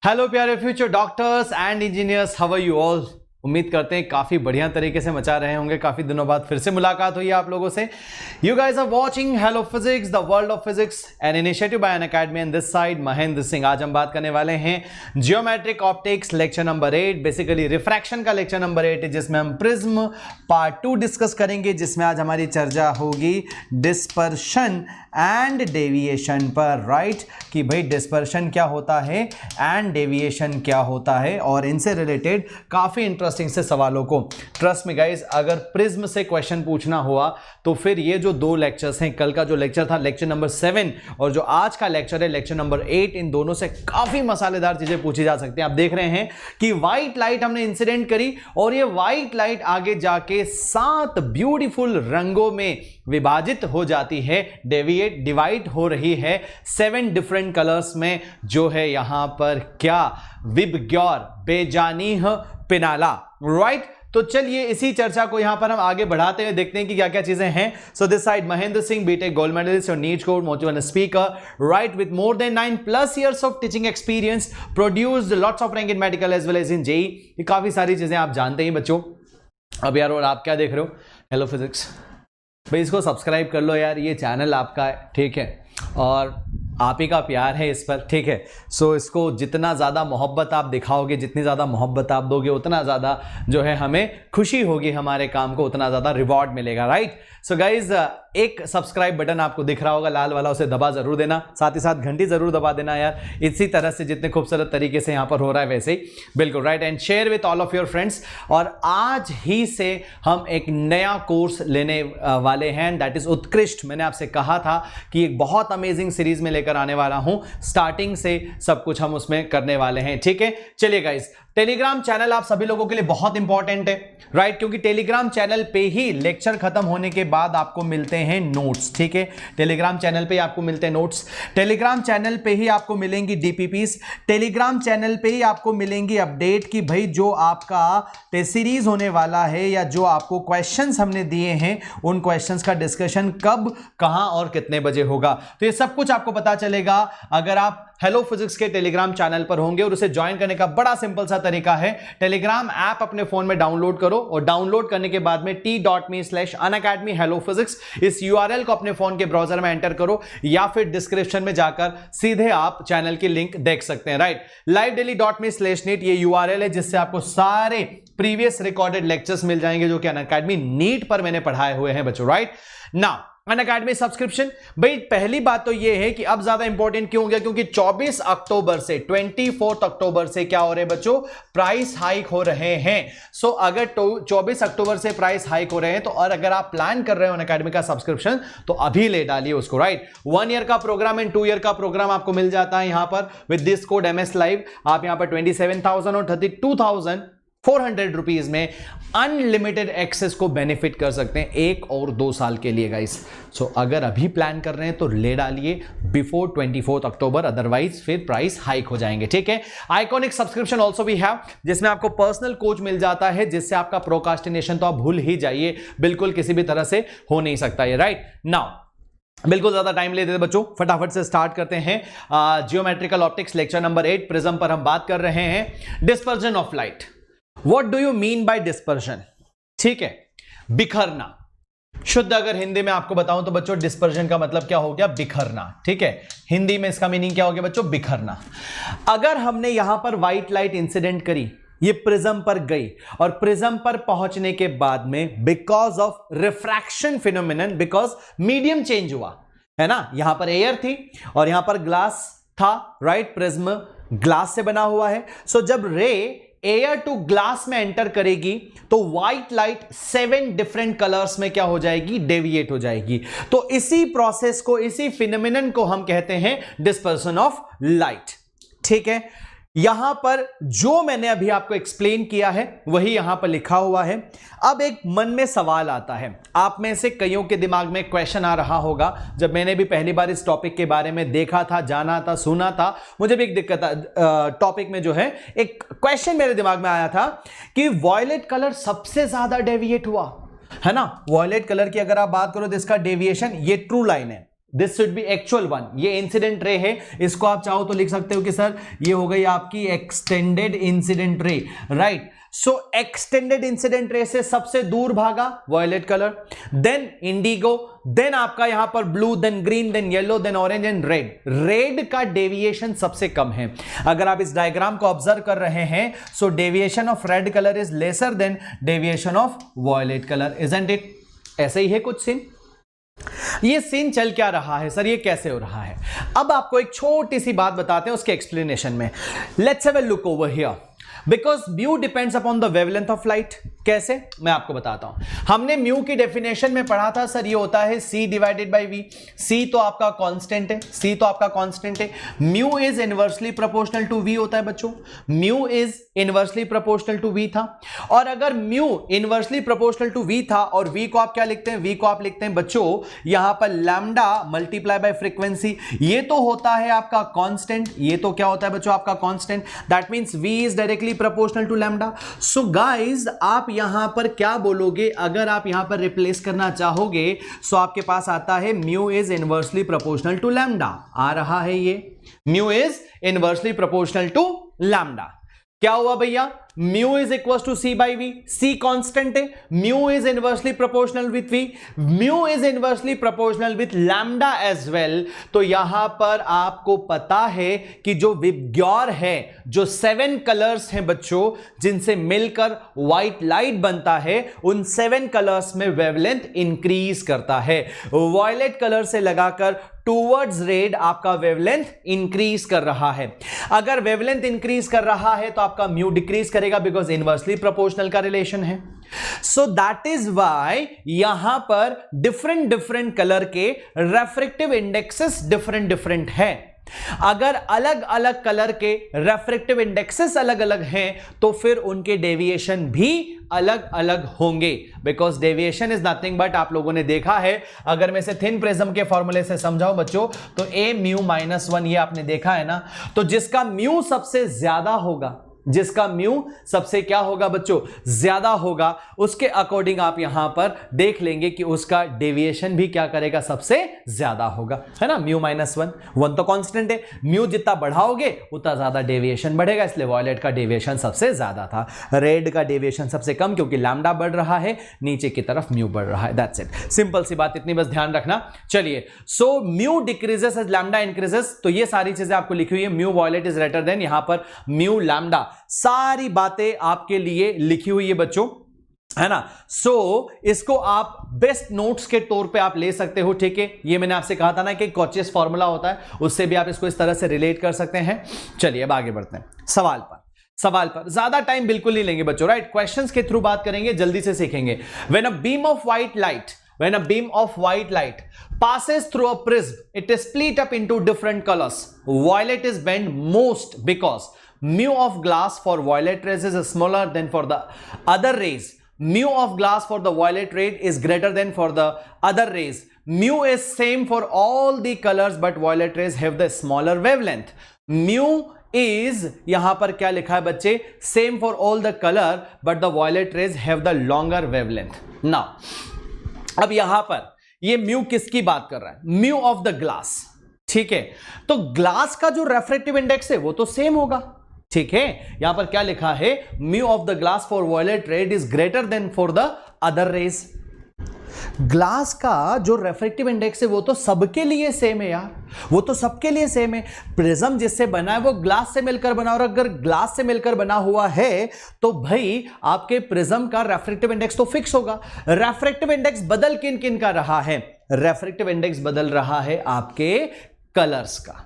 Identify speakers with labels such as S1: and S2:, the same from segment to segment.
S1: Hello प्यारे future doctors and engineers, how are you all. उम्मीद करते हैं काफी बढ़िया तरीके से मचा रहे होंगे। काफी दिनों बाद फिर से मुलाकात हुई आप लोगों से। You guys are watching hello physics, the world of physics, an initiative by Unacademy, and this side Mahendra Singh. आज हम बात करने वाले हैं geometric optics lecture number 8, basically refraction का लेक्चर नंबर 8 है, जिसमें हम प्रिज्म पार्ट 2 डिस्कस करेंगे, जिसमें आज हमारी चर्चा होगी डिस्पर्शन एंड डेविएशन पर। राइट कि भाई डिस्पर्शन क्या होता है एंड डेविएशन क्या होता है, और इनसे रिलेटेड काफी इंटरेस्टिंग से सवालों को, ट्रस्ट में गाइज, अगर प्रिज्म से क्वेश्चन पूछना हुआ तो फिर ये जो दो लेक्चर्स हैं, कल का जो लेक्चर था लेक्चर नंबर 7 और जो आज का लेक्चर है लेक्चर नंबर 8, इन दोनों से काफी मसालेदार चीजें पूछी जा सकती हैं। आप देख रहे हैं कि व्हाइट लाइट हमने इंसिडेंट करी और ये व्हाइट लाइट आगे जाके 7 ब्यूटीफुल रंगों में विभाजित हो जाती है, डिवाइड हो रही है 7 डिफरेंट कलर्स में, जो है यहां पर क्या, विबग्योर, बेजानीह, पिनाला। राइट तो चलिए इसी चर्चा को यहां पर हम आगे बढ़ाते हुए देखते हैं कि क्या क्या चीजें हैं। So this side Mahendra Singh, BTech gold medalist और NEET code motivational speaker, right, with more than 9+ years of teaching experience, produced lots of rank in medical as well as in JEE. ये काफी सारी चीजें आप जानते हैं बच्चों। अब यार, और आप क्या देख रहे हो, हेलो फिजिक्स भाई, इसको सब्सक्राइब कर लो यार, ये चैनल आपका है, ठीक है, और आप ही का प्यार है इस पर, ठीक है। सो इसको जितना ज़्यादा मोहब्बत आप दिखाओगे, जितनी ज़्यादा मोहब्बत आप दोगे, उतना ज़्यादा जो है हमें खुशी होगी, हमारे काम को उतना ज़्यादा रिवॉर्ड मिलेगा। राइट सो गाइज, एक सब्सक्राइब बटन आपको दिख रहा होगा लाल वाला, उसे दबा जरूर देना, साथ ही साथ घंटी जरूर दबा देना यार, इसी तरह से जितने खूबसूरत तरीके से यहाँ पर हो रहा है वैसे ही, बिल्कुल right, and share with all of your friends. और आज ही से हम एक नया कोर्स लेने वाले हैं, दैट इज उत्कृष्ट। मैंने आपसे कहा था कि एक बहुत अमेजिंग सीरीज में लेकर आने वाला हूं, स्टार्टिंग से सब कुछ हम उसमें करने वाले हैं, ठीक है। चलिए गाइस, टेलीग्राम चैनल आप सभी लोगों के लिए बहुत इंपॉर्टेंट है, राइट, क्योंकि टेलीग्राम चैनल पे ही लेक्चर खत्म होने के बाद आपको मिलते हैं नोट्स, ठीक है। टेलीग्राम चैनल पे आपको मिलते हैं नोट्स, टेलीग्राम चैनल पे ही आपको मिलेंगी डीपीपीस, टेलीग्राम चैनल पे ही आपको मिलेंगी अपडेट कि भाई जो आपका टेस्ट सीरीज होने वाला है या जो आपको क्वेश्चंस हमने दिए हैं, उन क्वेश्चंस का डिस्कशन कब, कहां और कितने बजे होगा। तो ये सब कुछ आपको पता चलेगा अगर आप हेलो फिजिक्स के टेलीग्राम चैनल पर होंगे। और उसे ज्वाइन करने का बड़ा सिंपल सा तरीका है, टेलीग्राम ऐप अपने फोन में डाउनलोड करो और डाउनलोड करने के बाद में t.me/unacademy hello physics इस यूआरएल को अपने फोन के ब्राउजर में एंटर करो, या फिर डिस्क्रिप्शन में जाकर सीधे आप चैनल की लिंक देख सकते हैं। राइट, livedaily.me/neet ये यूआरएल है, जिससे आपको सारे प्रीवियस रिकॉर्डेड लेक्चर्स मिल जाएंगे जो कि अनअकैडमी नीट पर मैंने पढ़ाए हुए हैं बच्चों। राइट नाउ, अनअकैडमी सब्सक्रिप्शन, भाई पहली बात तो यह है कि अब ज्यादा इंपॉर्टेंट क्यों हो गया, क्योंकि 24 अक्टूबर से 24 अक्टूबर से क्या हो रहे हैं बच्चों, प्राइस हाइक हो रहे हैं। सो अगर 24 अक्टूबर से प्राइस हाइक हो रहे हैं, तो और अगर आप प्लान कर रहे हो अनअकैडमी का सब्सक्रिप्शन, तो अभी ले डालिए उसको। राइट, 1 ईयर का प्रोग्राम एंड 2 ईयर का प्रोग्राम आपको मिल जाता है यहां पर with this code MS Live। आप यहां पर 27,000 और 32,400 रुपीज में अनलिमिटेड एक्सेस को बेनिफिट कर सकते हैं 1 और 2 साल के लिए गाइस। सो अगर अभी प्लान कर रहे हैं तो ले डालिए बिफोर 24 अक्टूबर, अदरवाइज फिर प्राइस हाइक हो जाएंगे, ठीक है। आइकॉनिक सब्सक्रिप्शन ऑल्सो भी है, जिसमें आपको पर्सनल कोच मिल जाता है, जिससे आपका प्रोकास्टिनेशन तो आप भूल ही जाइए, बिल्कुल किसी भी तरह से हो नहीं सकता ये। राइट नाउ, बिल्कुल ज्यादा टाइम लेते थे बच्चों, फटाफट से स्टार्ट करते हैं। Geometrical optics lecture number 8 prism पर हम बात कर रहे हैं, dispersion of light. What do you mean bye dispersion, ठीक है, बिखरना। शुद्ध अगर हिंदी में आपको बताऊं तो बच्चों, डिस्पर्जन का मतलब क्या हो गया, बिखरना, ठीक है। हिंदी में इसका मीनिंग क्या हो गया बच्चों, बिखरना। अगर हमने यहां पर व्हाइट लाइट इंसिडेंट करी, ये प्रिज्म पर गई, और प्रिज्म पर पहुंचने के बाद में because of refraction phenomenon, because medium change हुआ है ना, यहां पर एयर थी और यहां पर ग्लास था, राइट, प्रिज्म ग्लास से बना हुआ है। सो जब रे एयर टू ग्लास में एंटर करेगी तो व्हाइट लाइट 7 डिफरेंट कलर्स में क्या हो जाएगी, डेविएट हो जाएगी। तो इसी प्रोसेस को, इसी फिनोमिनन को हम कहते हैं डिस्पर्सन ऑफ लाइट, ठीक है। यहां पर जो मैंने अभी आपको एक्सप्लेन किया है वही यहां पर लिखा हुआ है। अब एक मन में सवाल आता है, आप में से कईयों के दिमाग में क्वेश्चन आ रहा होगा, जब मैंने भी पहली बार इस टॉपिक के बारे में देखा था, जाना था, सुना था, मुझे भी एक दिक्कत, टॉपिक में जो है एक क्वेश्चन मेरे दिमाग में आया था कि वॉयलेट कलर सबसे ज्यादा डेविएट हुआ है ना। वॉयलेट कलर की अगर आप बात करो तो इसका डेविएशन, ये ट्रू लाइन है, this should be actual one, ये इंसिडेंट रे है, इसको आप चाहो तो लिख सकते हो कि सर ये हो गई आपकी extended incident ray, right. So extended incident ray से सबसे दूर भागा violet colour, then indigo, then आपका यहां पर blue, then green, then yellow, then orange and red. Red का डेविएशन सबसे कम है। अगर आप इस डायग्राम को ऑब्जर्व कर रहे हैं, so deviation of red colour is lesser than deviation of violet colour, isn't it? ऐसे ही है कुछ सीन। ये सीन चल क्या रहा है सर, ये कैसे हो रहा है? अब आपको एक छोटी सी बात बताते हैं उसके एक्सप्लेनेशन में। Let's have a look over here. Because mu depends upon the wavelength of light. कैसे, मैं आपको बताता हूं। हमने म्यू की डेफिनेशन में पढ़ा था सर, ये होता है C divided by V। C तो आपका कांस्टेंट है, C तो आपका कांस्टेंट है। Mu is inversely proportional to V होता है बच्चों, mu is inversely proportional to V था। और अगर mu inversely proportional to V था और V को आप क्या लिखते हैं, V को आप लिखते हैं बच्चों यहां पर लैम्डा मल्टीप्लाई बाय फ्रीक्वेंसी। ये तो होता है आपका कांस्टेंट, ये तो क्या होता है बच्चों आपका कांस्टेंट, दैट मींस V इज directly proportional to lambda. So guys आप यहां पर क्या बोलोगे, अगर आप यहां पर रिप्लेस करना चाहोगे सो आपके पास आता है mu is inversely proportional to lambda. आ रहा है ये mu is inversely proportional to lambda. क्या हुआ भैया, mu is equal to C by V, C constant है, mu is inversely proportional with V, mu is inversely proportional with lambda as well. तो यहां पर आपको पता है कि जो विबग्योर है, जो 7 कलर्स हैं बच्चों जिनसे मिलकर व्हाइट लाइट बनता है, उन 7 कलर्स में वेवलेंथ इंक्रीज करता है। वॉयलेट कलर से लगाकर टूवर्ड्स रेड आपका वेवलेंथ इंक्रीज कर रहा है। अगर वेवलेंथ इंक्रीज कर रहा है तो आपका म्यू डिक्रीज करेगा, बिकॉज इनवर्सली प्रोपोर्शनल का रिलेशन है। सो दैट इज वाई यहां पर डिफरेंट डिफरेंट कलर के रेफ्रेक्टिव इंडेक्सेस डिफरेंट डिफरेंट है। अगर अलग अलग कलर के रेफ्रेक्टिव इंडेक्सेस अलग अलग हैं तो फिर उनके डेविएशन भी अलग अलग होंगे, because deviation is nothing but, आप लोगों ने देखा है, अगर मैं इसे थिन प्रिज्म के फॉर्मूले से समझाऊं बच्चों तो a म्यू माइनस 1, ये आपने देखा है ना। तो जिसका म्यू सबसे ज्यादा होगा, जिसका म्यू सबसे क्या होगा बच्चों, ज्यादा होगा, उसके अकॉर्डिंग आप यहां पर देख लेंगे कि उसका डेविएशन भी क्या करेगा, सबसे ज्यादा होगा, है ना। म्यू माइनस 1 तो कांस्टेंट है, म्यू जितना बढ़ाओगे उतना ज्यादा डेविएशन बढ़ेगा, इसलिए वॉयलेट का डेविएशन सबसे ज्यादा था, रेड का डेविएशन सबसे कम, क्योंकि लैम्डा बढ़ रहा है, नीचे की तरफ म्यू बढ़ रहा है। दैट्स इट, सिंपल सी बात, इतनी बस ध्यान रखना। चलिए, so mu decreases as lambda increases, तो ये सारी चीजें आपको लिखी हुई है। Mu violet is greater than, यहां पर म्यू लैम्डा, सारी बातें आपके लिए लिखी हुई है बच्चों, है ना। सो इसको आप बेस्ट नोट्स के तौर पे आप ले सकते हो, ठीक है। ये मैंने आपसे कहा था ना कि कॉचेस फॉर्मूला होता है, उससे भी आप इसको इस तरह से रिलेट कर सकते हैं। चलिए अब आगे बढ़ते हैं सवाल पर ज्यादा टाइम बिल्कुल नहीं लेंगे बच्चों, राइट। क्वेश्चंस के थ्रू बात करेंगे, जल्दी से सीखेंगे। When a beam of white light passes through a prism, it is split up into different colors. Violet is bent most because mu of glass for violet rays is smaller than for the other rays. Mu of glass for the violet ray is greater than for the other rays. Mu is same for all the colors but violet rays have the smaller wavelength. Mu is यहां पर क्या लिखा है बच्चे, same for all the color but the violet rays have the longer wavelength. Now, अब यहां पर ये म्यू किसकी बात कर रहा है, म्यू ऑफ द ग्लास, ठीक है। तो ग्लास का जो रेफ्रेक्टिव इंडेक्स है वो तो सेम होगा, ठीक है। यहां पर क्या लिखा है, mu of the glass for violet red is greater than for the other rays. Glass का जो रेफ्रेक्टिव इंडेक्स है वो तो सबके लिए सेम है यार, वो तो सबके लिए सेम है। प्रिज्म जिससे बना है वो ग्लास से मिलकर बना, और अगर ग्लास से मिलकर बना हुआ है तो भाई आपके प्रिज्म का रेफ्रेक्टिव इंडेक्स तो फिक्स होगा। रेफ्रेक्टिव इंडेक्स बदल किन किन का रहा है, रेफ्रेक्टिव इंडेक्स बदल रहा है आपके कलर्स का।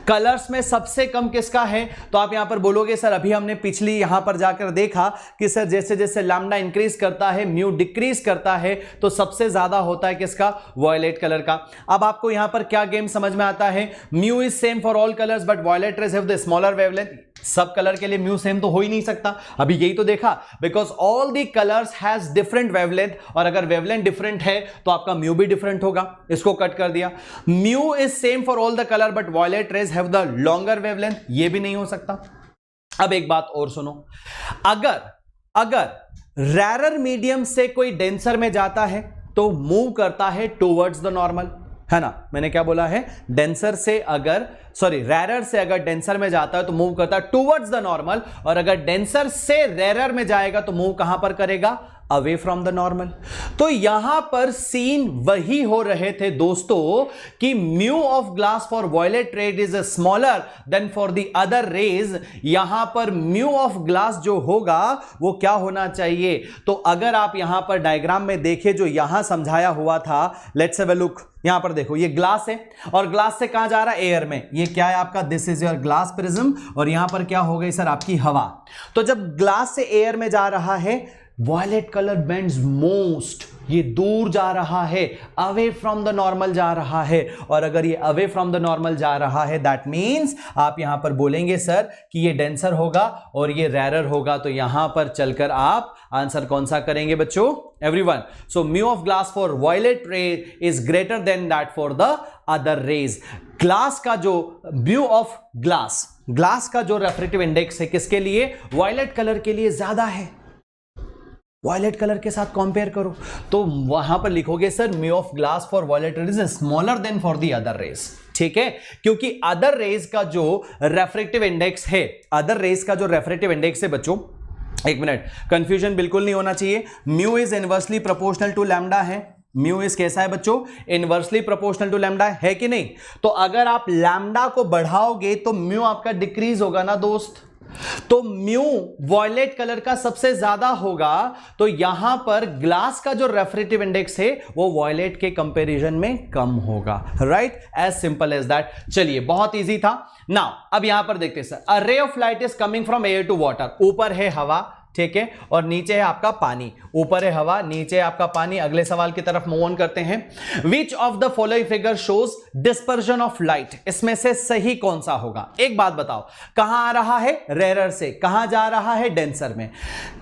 S1: कलर्स में सबसे कम किसका है, तो आप यहां पर बोलोगे सर अभी हमने पिछली यहां पर जाकर देखा कि सर जैसे जैसे लैम्डा इंक्रीज करता है म्यू डिक्रीज करता है, तो सबसे ज्यादा होता है किसका, वॉयलेट कलर का। अब आपको यहां पर क्या गेम समझ में आता है, mu is same for all colours but violet rays have the smaller wavelength. सब कलर के लिए म्यू सेम तो हो ही नहीं सकता, अभी यही तो देखा, because all the colours has different wavelength, और अगर वेवलेंथ डिफरेंट है तो आपका म्यू भी डिफरेंट होगा, इसको कट कर दिया। Mu is same for all the colour but violet rays have the longer wavelength, ये भी नहीं हो सकता। अब एक बात और सुनो, अगर रेरर मीडियम से कोई डेंसर में जाता है तो मूव करता है टुवर्ड्स द नॉर्मल, है ना, मैंने क्या बोला है, डेंसर से अगर रेरर से अगर डेंसर में जाता है तो मूव करता है टुवर्ड्स द नॉर्मल, और अगर डेंसर से रेरर में जाएगा तो मूव कहां पर करेगा, अवे फ्रॉम द नॉर्मल। तो यहां पर सीन वही हो रहे थे दोस्तों कि mu of glass for violet rays is smaller than for the other rays. यहां पर म्यू ऑफ ग्लास जो होगा वो क्या होना चाहिए, तो अगर आप यहां पर डायग्राम में देखें जो यहां समझाया हुआ था, लेट्स हैव अ लुक। यहां पर देखो ये ग्लास है और ग्लास से कहां जा रहा है, एयर में। ये क्या है आपका, this is your glass prism, और यहां पर क्या हो गई सर, आपकी हवा। तो जब ग्लास से एयर में जा रहा है, वॉयलेट कलर बेंड्स मोस्ट, ये दूर जा रहा है, अवे फ्रॉम द नॉर्मल जा रहा है। और अगर ये अवे फ्रॉम द नॉर्मल जा रहा है, दैट मींस आप यहां पर बोलेंगे सर कि ये डेंसर होगा और ये रेरर होगा। तो यहां पर चलकर आप आंसर कौन सा करेंगे बच्चों, everyone. So mu of glass for violet ray is greater than that for the other rays. Glass का जो म्यू ऑफ ग्लास का जो रेफ्रेक्टिव इंडेक्स है किसके लिए, वॉयलेट कलर के लिए ज्यादा है। वॉयलेट कलर के साथ कंपेयर करो तो वहां पर लिखोगे sir mu of glass for violet rays is smaller than for the other rays. ठीक है, क्योंकि अदर रेज का जो रेफ्रेक्टिव इंडेक्स है, अदर रेज का जो रेफ्रेक्टिव इंडेक्स है बच्चों, एक मिनट, कंफ्यूजन बिल्कुल नहीं होना चाहिए। Mu is inversely proportional to lambda है। म्यू इज कैसा है बच्चों, इनवर्सली प्रोपोर्शनल टू लैम्डा है कि नहीं। तो अगर आप लैम्डा को बढ़ाओगे तो म्यू आपका डिक्रीज होगा ना दोस्त। तो म्यू वॉयलेट कलर का सबसे ज्यादा होगा, तो यहां पर ग्लास का जो रेफ्रेक्टिव इंडेक्स है वो वॉयलेट के कंपैरिजन में कम होगा। Right, as simple as that. चलिए, बहुत इजी था। नाउ अब यहां पर देखते हैं sir, a ray of light is coming from air to water. ऊपर है हवा, ठीक है, और नीचे है आपका पानी। ऊपर है हवा, नीचे है आपका पानी। अगले सवाल की तरफ मूव ऑन करते हैं। Which of the following figure shows dispersion of light. इसमें से सही कौन सा होगा, एक बात बताओ, कहां आ रहा है, रेरर से, कहां जा रहा है, डेंसर में।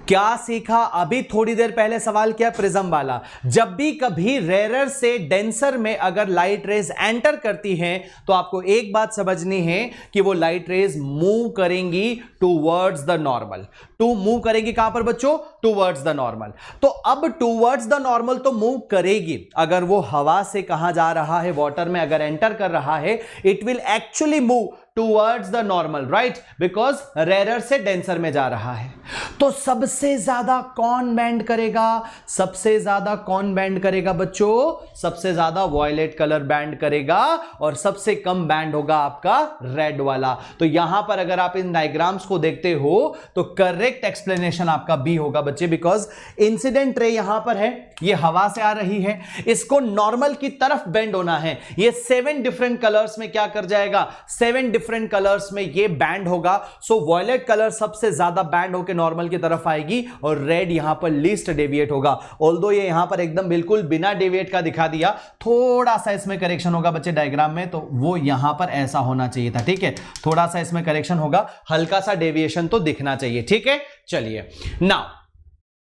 S1: क्या सीखा अभी थोड़ी देर पहले सवाल किया प्रिज्म वाला, जब भी कभी रेरर से डेंसर में अगर लाइट रेज एंटर करती हैं तो आपको एक बात समझनी है कि वो लाइट रेज मूव करेंगी टूवर्ड्स द नॉर्मल। मूव करेगी कहां पर बच्चों, टूवर्ड्स द नॉर्मल। तो अब टूवर्ड्स द नॉर्मल तो मूव करेगी, अगर वो हवा से कहां जा रहा है, वाटर में अगर एंटर कर रहा है, it will actually move towards the normal, right, because rarer से डेंसर में जा रहा है। तो सबसे ज्यादा कौन बैंड करेगा, सबसे ज्यादा कौन बैंड करेगा बच्चों, सबसे ज्यादा वॉयलेट कलर बैंड करेगा, और सबसे कम बैंड होगा आपका रेड वाला। तो यहां पर अगर आप इन डायग्राम्स को देखते हो तो करेक्ट एक्सप्लेनेशन आपका बी होगा बच्चे, बिकॉज इंसिडेंट रे यहां पर है, ये हवा से आ रही है, इसको नॉर्मल की तरफ बेंड होना है। ये 7 डिफरेंट कलर्स में क्या कर जाएगा, 7 डिफरेंट कलर्स में ये बैंड होगा। सो वॉयलेट कलर सबसे ज्यादा बैंड होकर नॉर्मल की तरफ आएगी, और रेड यहां पर लीस्ट डेविएट होगा। ऑल्दो ये यहां पर एकदम बिल्कुल बिना डेविएट का दिखा दिया, थोड़ा सा इसमें करेक्शन होगा बच्चे डायग्राम में, तो वो यहां पर ऐसा होना चाहिए था। ठीक है, थोड़ा सा इसमें करेक्शन होगा, हल्का सा डेविएशन तो दिखना चाहिए। ठीक है, चलिए नाउ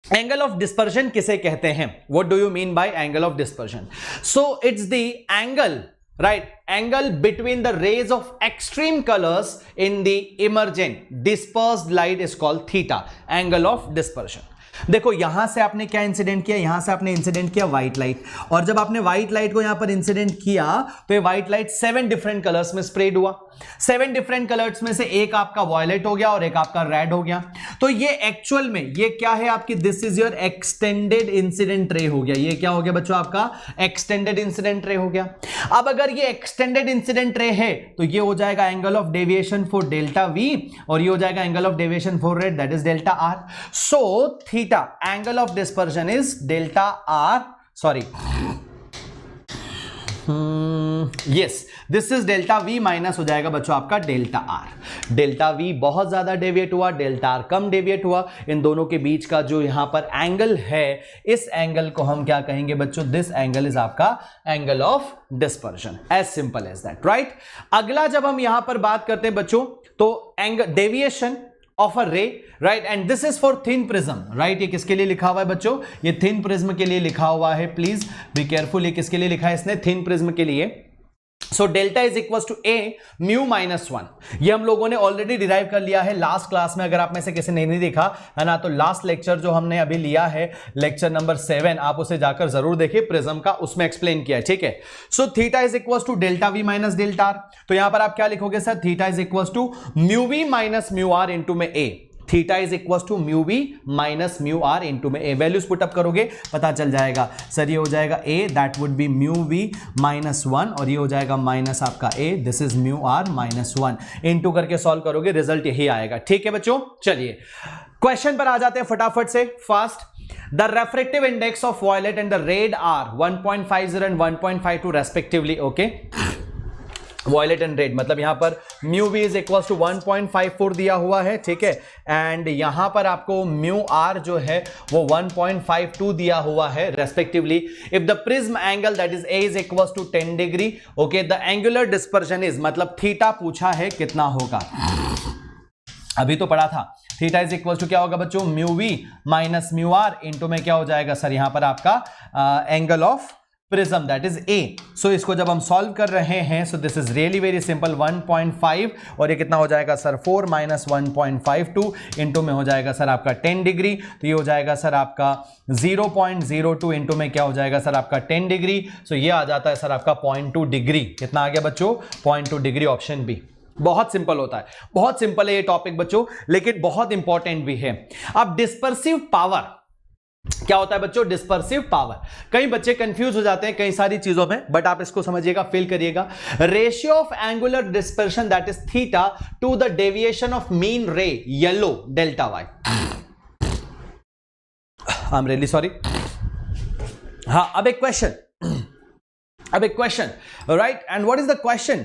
S1: एंगल ऑफ डिस्पर्जन किसे कहते हैं, what do you mean bye angle of dispersion. So it's the angle, right, angle between the rays of extreme colors in the emergent dispersed light is called theta, angle of dispersion। देखो यहां से आपने क्या incident किया, यहां से आपने incident किया व्हाइट लाइट, और जब आपने व्हाइट लाइट को यहां पर इंसिडेंट किया तो ये व्हाइट लाइट 7 डिफरेंट कलर्स में स्प्रेड हुआ। 7 डिफरेंट कलर्स में से एक आपका वॉयलेट हो गया और एक आपका रेड हो गया। तो ये एक्चुअल में ये क्या है आपकी, this is your extended incident रे हो गया। ये क्या हो गया बच्चों, आपका एक्सटेंडेड इंसिडेंट रे हो गया। अब अगर ये एक्सटेंडेड इंसिडेंट रे है तो ये हो जाएगा angle of deviation for delta we, और ये हो जाएगा angle of deviation for red, that is delta R. So theta, angle of dispersion is delta R, sorry yes, this is delta V minus हो जाएगा बच्चों आपका डेल्टा आर। डेल्टा वी बहुत ज्यादा डेविएट हुआ, डेल्टा आर कम deviate हुआ। इन दोनों के बीच का जो यहां पर एंगल है, इस एंगल को हम क्या कहेंगे बच्चों, दिस एंगल इज आपका angle of dispersion, as simple as that, right. अगला जब हम यहां पर बात करते हैं बच्चों, तो angle deviation of a ray, right, and this is for thin prism, right। ये किसके लिए लिखा हुआ है बच्चों, ये thin prism के लिए लिखा हुआ है, प्लीज बी केयरफुल। ये किसके लिए लिखा है इसने, thin prism के लिए। So delta is equal to A mu minus 1। ये हम लोगों ने ऑलरेडी डिराइव कर लिया है लास्ट क्लास में। अगर आप में से किसी ने नहीं देखा है ना, तो लास्ट लेक्चर जो हमने अभी लिया है, लेक्चर नंबर 7, आप उसे जाकर जरूर देखिए, प्रिज्म का, उसमें एक्सप्लेन किया है। ठीक है, so theta is equal to delta V minus delta R. तो यहां पर आप क्या लिखोगे sir? Theta is equal to mu V minus mu R into में A. Theta is equal to mu V minus mu R into में A. Values put up करोगे पता चल जाएगा सर। ये हो जाएगा A, that would be mu V minus 1, और ये हो जाएगा माइनस आपका A, this is mu R minus 1। Into करके सॉल्व करोगे, रिजल्ट यही आएगा। ठीक है बच्चों, चलिए क्वेश्चन पर आ जाते हैं फटाफट से, fast. The refractive index of violet and the red are 1.50 and 1.52 respectively. Okay, violet and red मतलब यहां पर mu V is equal to 1.54 दिया हुआ है। ठीक है, एंड यहां पर आपको म्यू आर जो है वो 1.52 दिया हुआ है respectively. If the prism angle that is A is equal to 10 degree, okay, the angular dispersion is, मतलब थीटा पूछा है कितना होगा। अभी तो पढ़ा था थीटा इज इक्वल टू क्या होगा बच्चों? Mu V minus mu R into में क्या हो जाएगा सर? यहां पर आपका angle of prism that is A. So इसको जब हम सॉल्व कर रहे हैं, so this is really very simple, 1.5 और ये कितना हो जाएगा सर? 4 माइनस 1.52 इंटू में हो जाएगा सर आपका 10 डिग्री। तो ये हो जाएगा सर आपका 0.02 इंटू में क्या हो जाएगा सर आपका 10 डिग्री। सो ये आ जाता है सर आपका 0.2 डिग्री। कितना आ गया बच्चों? 0.2 डिग्री, ऑप्शन बी। बहुत सिंपल होता है, बहुत सिंपल है ये टॉपिक बच्चों, लेकिन बहुत इंपॉर्टेंट भी है। अब डिस्पर्सिव पावर क्या होता है बच्चों? Dispersive power. कई बच्चे कंफ्यूज हो जाते हैं कई सारी चीजों में, बट आप इसको समझिएगा, फील करिएगा। Ratio of angular dispersion that is theta to the deviation of mean ray yellow delta Y. I am really sorry. हाँ, अब एक question, right, and what is the question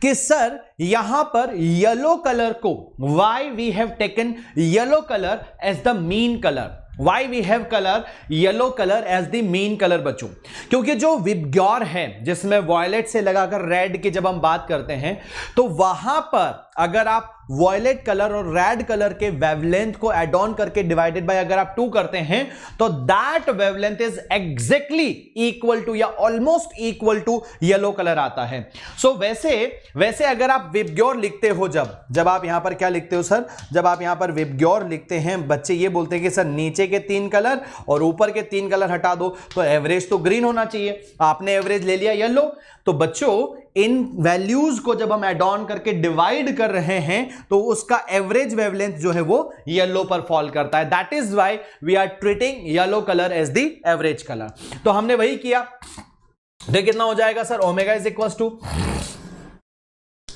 S1: कि सर यहां पर येलो कलर को, why we have taken yellow colour as the mean colour, Why we have color yellow color as the mean color बच्चों? क्योंकि जो विबग्योर है जिसमें violet से लगाकर रेड की जब हम बात करते हैं, तो वहां पर अगर आप वॉयलेट कलर और रेड कलर के वेवलेंथ को एड ऑन करके डिवाइडेड बाय अगर आप 2 करते हैं, तो that wavelength is exactly equal to या almost equal to yellow colour आता है। सो वैसे अगर आप विबग्योर लिखते हो, जब आप यहां पर क्या लिखते हो सर? जब आप यहां पर विबग्योर लिखते हैं, बच्चे ये बोलते हैं कि सर नीचे के 3 कलर और ऊपर के 3 कलर हटा दो, तो एवरेज तो ग्रीन होना चाहिए। आपने एवरेज ले लिया येलो। तो बच्चों इन वैल्यूज को जब हम एड ऑन करके डिवाइड कर रहे हैं, तो उसका एवरेज वेवलेंथ जो है वो येलो पर फॉल करता है। That is why we are treating yellow colour as the average colour. तो हमने वही किया। तो कितना हो जाएगा sir? Omega is equal to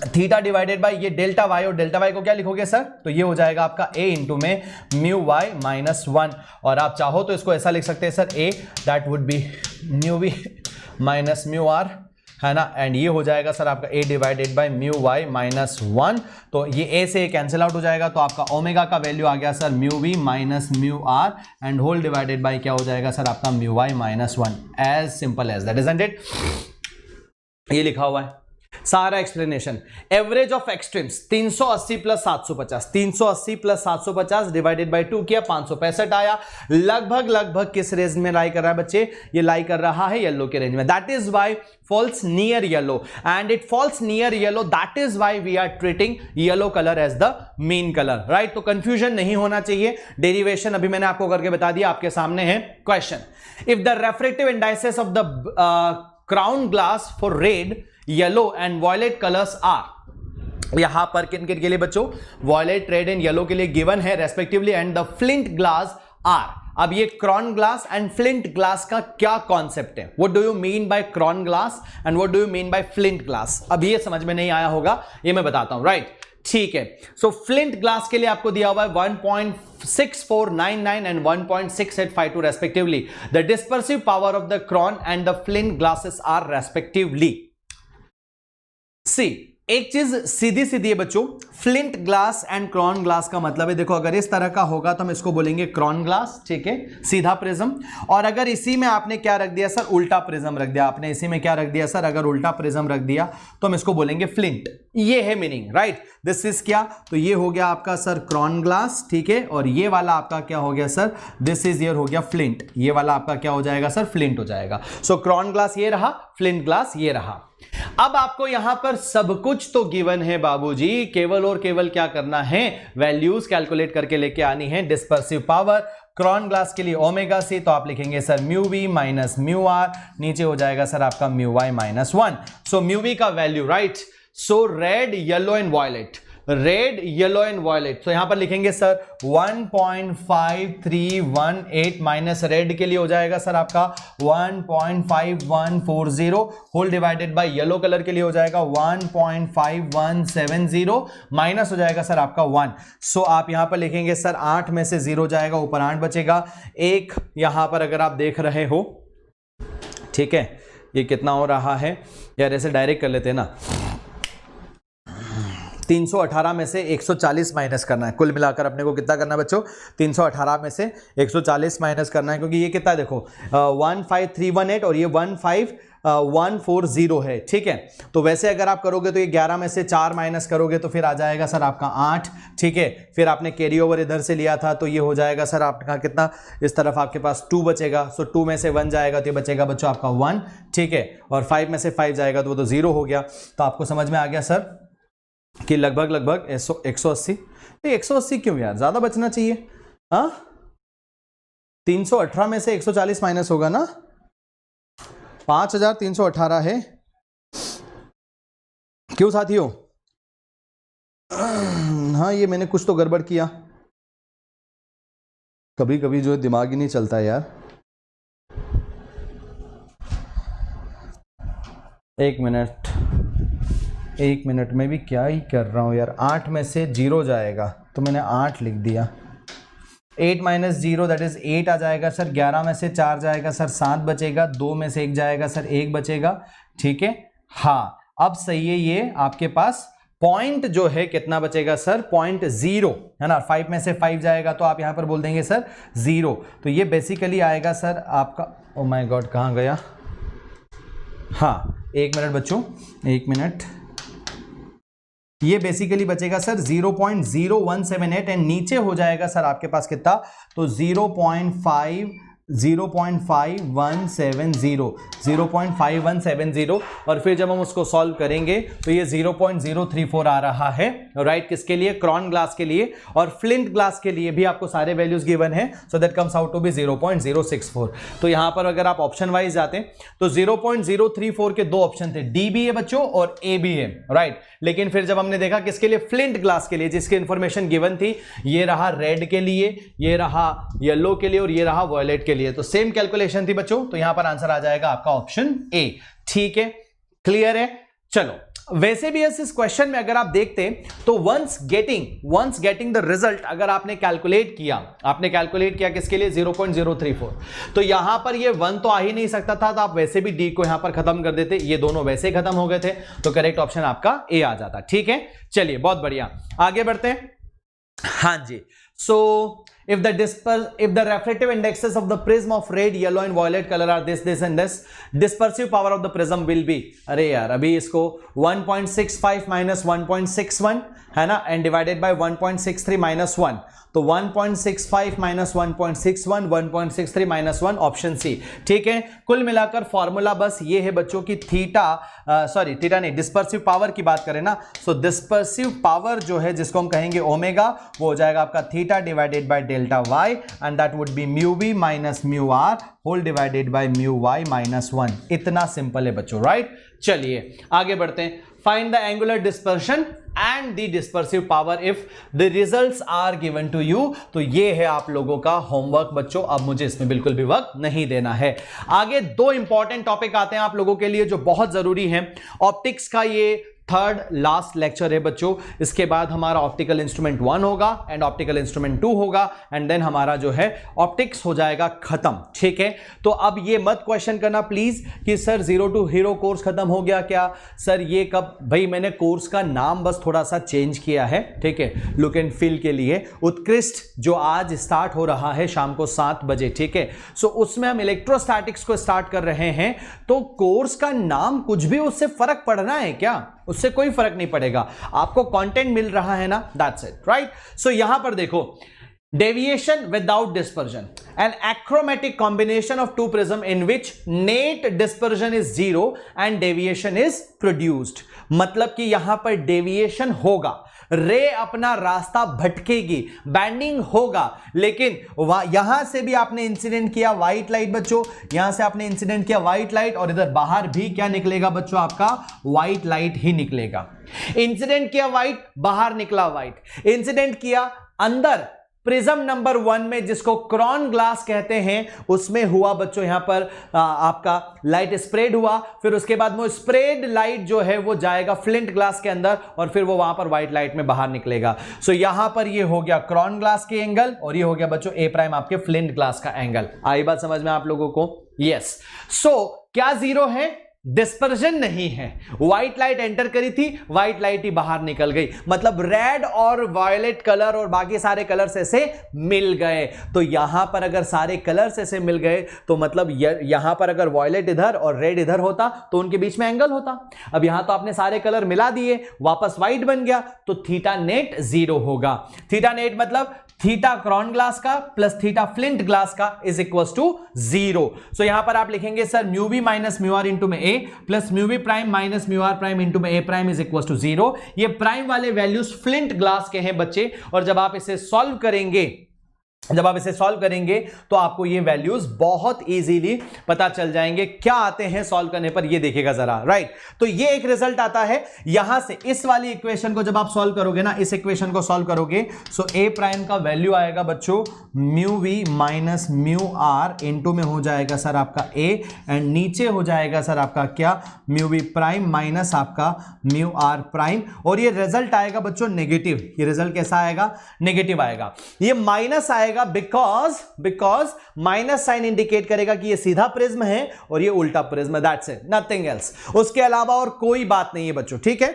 S1: theta divided by ये डेल्टा वाई, और डेल्टा वाई को क्या लिखोगे सर? तो ये हो जाएगा आपका ए इंटू में म्यू वाई माइनस 1, और आप चाहो तो इसको ऐसा लिख सकते हैं sir, A that would be mu V minus mu R, है ना, एंड ये हो जाएगा सर आपका a divided by mu Y minus 1। तो ये a से कैंसिल आउट हो जाएगा, तो आपका ओमेगा का वैल्यू आ गया sir mu V minus mu R, and whole divided by क्या हो जाएगा सर आपका mu Y minus 1। As simple as that, isn't it? ये लिखा हुआ है सारा explanation. Average of extremes 380 plus 750, 380 plus 750 divided by 2 किया, 565 आया। लगभग किस रेंज में लाई कर रहा है बच्चे? ये लाई कर रहा है येलो के रेंज में। That is why falls near yellow, and it falls near yellow, that is why we are treating yellow color as the mean color, right? तो कंफ्यूजन नहीं होना चाहिए। डेरिवेशन अभी मैंने आपको करके बता दिया, आपके सामने है question. If the refractive indices of the crown glass for red, yellow and violet colours are, यहां पर किन किन के लिए बच्चों? वॉयलेट, रेड एंड येलो के लिए गिवन है respectively, and the flint glass are. अब ये crown glass and flint glass का क्या कॉन्सेप्ट है? What do you mean by crown glass and what do you mean by flint glass? अब ये समझ में नहीं आया होगा, ये मैं बताता हूं, राइट? ठीक है। सो फ्लिंट ग्लास के लिए आपको दिया हुआ है 1.6499 and 1.6852 respectively. The dispersive power of the crown and the flint glasses are respectively. See एक चीज सीधी सीधी है बच्चों, flint glass and crown glass का मतलब है, देखो अगर इस तरह का होगा तो हम इसको बोलेंगे क्रॉन ग्लास, ठीक है, सीधा प्रिज्म। और अगर इसी में आपने क्या रख दिया सर, उल्टा प्रिज्म रख दिया, आपने इसी में क्या रख दिया सर, अगर उल्टा प्रिज्म रख दिया तो हम इसको बोलेंगे फ्लिंट। ये है मीनिंग, राइट। दिस इज क्या, तो ये हो गया आपका सर क्रॉन ग्लास, ठीक है, और ये वाला आपका क्या हो गया सर, दिस इज ईयर हो गया फ्लिंट। ये वाला आपका क्या हो जाएगा सर, फ्लिंट हो जाएगा। सो क्रॉन ग्लास ये रहा, फ्लिंट ग्लास ये रहा। अब आपको यहां पर सब कुछ तो गिवन है बाबूजी, केवल और केवल क्या करना है, वैल्यूज कैलकुलेट करके लेके आनी है। डिस्पर्सिव पावर क्रॉन ग्लास के लिए ओमेगा सी, तो आप लिखेंगे sir mu V minus mu R, नीचे हो जाएगा सर आपका mu Y minus 1। So mu V का value, right, so red yellow and violet, red yellow and violet, तो यहां पर लिखेंगे सर 1.5318 माइनस रेड के लिए हो जाएगा सर आपका 1.5140 whole divided by yellow colour के लिए हो जाएगा 1.5170 माइनस हो जाएगा सर आपका 1। सो आप यहां पर लिखेंगे सर 8 में से 0 जाएगा, ऊपर 8 बचेगा। एक यहां पर अगर आप देख रहे हो, ठीक है, ये कितना हो रहा है यार, ऐसे डायरेक्ट कर लेते हैं ना, 318 में से 140 माइनस करना है। कुल मिलाकर अपने को कितना करना है बच्चों, 318 में से 140 माइनस करना है, क्योंकि ये कितना है देखो 15318 और ये 15140 है, ठीक है। तो वैसे अगर आप करोगे तो ये 11 में से 4 माइनस करोगे तो फिर आ जाएगा सर आपका 8, ठीक है। फिर आपने कैरी ओवर इधर से लिया था तो ये हो जाएगा सर आपका कितना, इस तरफ आपके पास 2 बचेगा। सो 2 में से 1 जाएगा तो ये बचेगा बच्चों आपका 1, ठीक है, और 5 में से 5 जाएगा तो वो तो 0 हो गया। तो आपको समझ में आ गया सर कि लगभग 180। 180 क्यों यार, ज्यादा बचना चाहिए। हाँ, 318 में से 140 माइनस होगा ना, 5318 है। क्यों साथियों, हाँ ये मैंने कुछ तो गड़बड़ किया, कभी कभी जो दिमाग ही नहीं चलता यार। एक मिनट में भी क्या ही कर रहा हूँ यार। 8 में से 0 जाएगा तो मैंने 8 लिख दिया, 8 माइनस 0 दैट इज 8 आ जाएगा सर। 11 में से 4 जाएगा सर 7 बचेगा, 2 में से 1 जाएगा सर 1 बचेगा, ठीक है। हाँ अब सही है, ये आपके पास पॉइंट जो है कितना बचेगा सर, 0.0 है ना। 5 में से 5 जाएगा तो आप यहां पर बोल देंगे सर 0, तो ये बेसिकली आएगा सर आपका, ओ माय गॉड कहां गया, हाँ 1 मिनट बच्चों, 1 मिनट, ये बेसिकली बचेगा सर 0.0178 एंड नीचे हो जाएगा सर आपके पास कितना, तो 0.5170 और फिर जब हम उसको सॉल्व करेंगे तो ये 0.034 आ रहा है, राइट। किसके लिए, क्रॉन ग्लास के लिए, और फ्लिंट ग्लास के लिए भी आपको सारे वैल्यूज गिवन है, so that comes out to be 0.064। तो यहां पर अगर आप ऑप्शन वाइज जाते तो 0.034 के 2 ऑप्शन थे, डी भी है बच्चों और ए भी है, राइट। लेकिन फिर जब हमने देखा किसके लिए, फ्लिंट ग्लास के लिए, जिसकी इंफॉर्मेशन गिवन थी, ये रहा रेड के लिए, ये रहा येलो के लिए और ये रहा वॉयलेट के लिए, तो सेम कैलकुलेशन थी बच्चों, तो यहां पर आंसर आ जाएगा आपका ऑप्शन ए, ठीक है, क्लियर है। चलो वैसे भी इस क्वेश्चन में अगर आप देखते तो वंस गेटिंग द रिजल्ट, अगर आपने कैलकुलेट किया किसके लिए, 0.034, तो यहां पर ये 1 तो आ ही नहीं सकता था, तो आप वैसे भी डी को यहां पर खत्म कर देते, ये दोनों वैसे ही खत्म हो गए थे, तो करेक्ट ऑप्शन आपका ए आ जाता, ठीक है। चलिए बहुत बढ़िया, आगे बढ़ते हैं। हाँ जी, so if the refractive indexes of the prism of red, yellow and violet color are this and this, dispersive power of the prism will be, अरे यार अभी इसको 1.65 minus 1.61 है ना, and divided by 1.63 minus 1, तो 1.65 माइनस 1.61, 1.63 माइनस 1, ऑप्शन सी, ठीक है। कुल मिलाकर फॉर्मूला बस ये है बच्चों की थीटा नहीं, डिस्पर्सिव पावर की बात करें ना, सो डिस्पर्सिव पावर जो है जिसको हम कहेंगे ओमेगा, वो हो जाएगा आपका theta divided by delta Y, and that would be mu V minus mu R whole divided by mu Y minus 1। इतना सिंपल है बच्चों, राइट। चलिए आगे बढ़ते हैं। Find the angular dispersion and the dispersive power if the results are given to you. तो ये है आप लोगों का होमवर्क बच्चों, अब मुझे इसमें बिल्कुल भी वक्त नहीं देना है। आगे 2 इंपॉर्टेंट टॉपिक आते हैं आप लोगों के लिए जो बहुत जरूरी है। ऑप्टिक्स का ये थर्ड लास्ट लेक्चर है बच्चों। इसके बाद हमारा ऑप्टिकल इंस्ट्रूमेंट 1 होगा एंड ऑप्टिकल इंस्ट्रूमेंट 2 होगा एंड देन हमारा जो है ऑप्टिक्स हो जाएगा खत्म, ठीक है। तो अब ये मत क्वेश्चन करना प्लीज कि sir zero to hero course खत्म हो गया क्या सर, ये कब? भाई मैंने कोर्स का नाम बस थोड़ा सा चेंज किया है, ठीक है, लुक एंड फील के लिए। उत्कृष्ट जो आज स्टार्ट हो रहा है शाम को 7 बजे, ठीक है, सो उसमें हम इलेक्ट्रोस्टैटिक्स को स्टार्ट कर रहे हैं। तो कोर्स का नाम कुछ भी उससे फर्क पड़ना है क्या? उससे कोई फर्क नहीं पड़ेगा, आपको कंटेंट मिल रहा है ना, दैट्स इट, राइट। सो यहां पर देखो, deviation without dispersion, an achromatic combination of two prism in which net dispersion is 0 and deviation is produced। मतलब कि यहां पर डेविएशन होगा, रे अपना रास्ता भटकेगी, बैंडिंग होगा, लेकिन यहां से भी आपने इंसिडेंट किया व्हाइट लाइट बच्चों, यहां से आपने इंसिडेंट किया व्हाइट लाइट और इधर बाहर भी क्या निकलेगा बच्चों, आपका व्हाइट लाइट ही निकलेगा। इंसिडेंट किया व्हाइट, बाहर निकला व्हाइट। इंसिडेंट किया अंदर प्रिज्म नंबर 1 में, जिसको क्रॉन ग्लास कहते हैं, उसमें हुआ बच्चों यहां पर आपका लाइट स्प्रेड हुआ, फिर उसके बाद वो स्प्रेड लाइट जो है वो जाएगा फ्लिंट ग्लास के अंदर और फिर वो वहां पर व्हाइट लाइट में बाहर निकलेगा। सो यहां पर ये हो गया क्रॉन ग्लास के एंगल और ये हो गया बच्चों ए प्राइम आपके फ्लिंट ग्लास का एंगल। आई बात समझ में आप लोगों को? यस। सो क्या जीरो है? डिस्पर्जन नहीं है। व्हाइट लाइट एंटर करी थी, व्हाइट लाइट ही बाहर निकल गई, मतलब रेड और वायलेट कलर और बाकी सारे कलर्स ऐसे मिल गए। तो यहां पर अगर सारे कलर्स ऐसे मिल गए तो मतलब यहां पर अगर वायलेट इधर और रेड इधर होता तो उनके बीच में एंगल होता। अब यहां तो आपने सारे कलर मिला दिए, वापस व्हाइट बन गया, तो थीटा नेट 0 होगा। थीटा नेट मतलब थीटा क्रॉन ग्लास का प्लस थीटा फ्लिंट ग्लास का इज इक्वल टू 0। सो यहां पर आप लिखेंगे sir mu B minus mu R into में A plus mu B prime minus mu R prime into में A prime is equal to 0। ये prime वाले values flint glass के हैं बच्चे, और जब आप इसे सॉल्व करेंगे तो आपको ये वैल्यूज बहुत इजीली पता चल जाएंगे। क्या आते हैं सॉल्व करने पर, ये देखिएगा जरा, राइट। तो ये एक रिजल्ट आता है यहां से, इस वाली इक्वेशन को जब आप सॉल्व करोगे ना, इस इक्वेशन को सॉल्व करोगे, सो ए प्राइम का वैल्यू आएगा बच्चों mu V minus mu R into में हो जाएगा सर आपका ए, एंड नीचे हो जाएगा सर आपका क्या, म्यू वी प्राइम माइनस आपका म्यू आर प्राइम, और ये रिजल्ट आएगा बच्चों नेगेटिव। ये रिजल्ट कैसा आएगा? नेगेटिव आएगा। ये माइनस आएगा बिकॉज माइनस साइन इंडिकेट करेगा कि ये सीधा प्रिज्म है और ये उल्टा प्रिज्म है, दैट्स इट, नथिंग एल्स। उसके अलावा और कोई बात नहीं है बच्चों, ठीक है।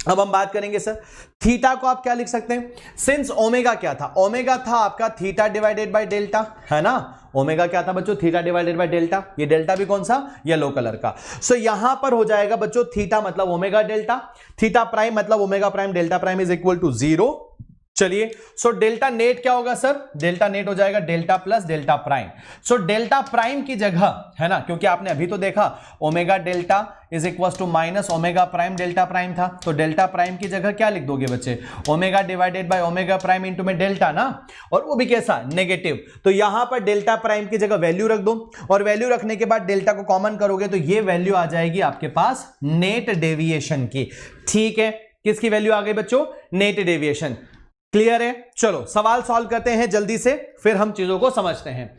S1: अब हम बात करेंगे सर थीटा को आप क्या लिख सकते हैं, सिंस ओमेगा क्या था? ओमेगा था आपका थीटा डिवाइडेड बाय डेल्टा, है ना। ओमेगा क्या था बच्चों? Theta divided by delta. ये डेल्टा भी कौन सा? येलो कलर का। सो यहां पर हो जाएगा बच्चों थीटा मतलब ओमेगा डेल्टा, थीटा प्राइम मतलब omega prime delta prime is equal to 0। चलिए, सो डेल्टा नेट क्या होगा सर? डेल्टा नेट हो जाएगा delta plus delta prime. So delta prime की जगह, है ना, क्योंकि आपने अभी तो देखा omega delta is equal to minus omega prime delta prime था, तो डेल्टा प्राइम की जगह क्या लिख दोगे बच्चे? Omega divided by omega prime into में डेल्टा ना, और वो भी कैसा? नेगेटिव। तो यहां पर डेल्टा प्राइम की जगह वैल्यू रख दो, और वैल्यू रखने के बाद डेल्टा को कॉमन करोगे तो ये वैल्यू आ जाएगी आपके पास नेट डेविएशन की, ठीक है। किसकी वैल्यू आ गई बच्चों? Net deviation. क्लियर है? चलो सवाल सॉल्व करते हैं जल्दी से, फिर हम चीजों को समझते हैं।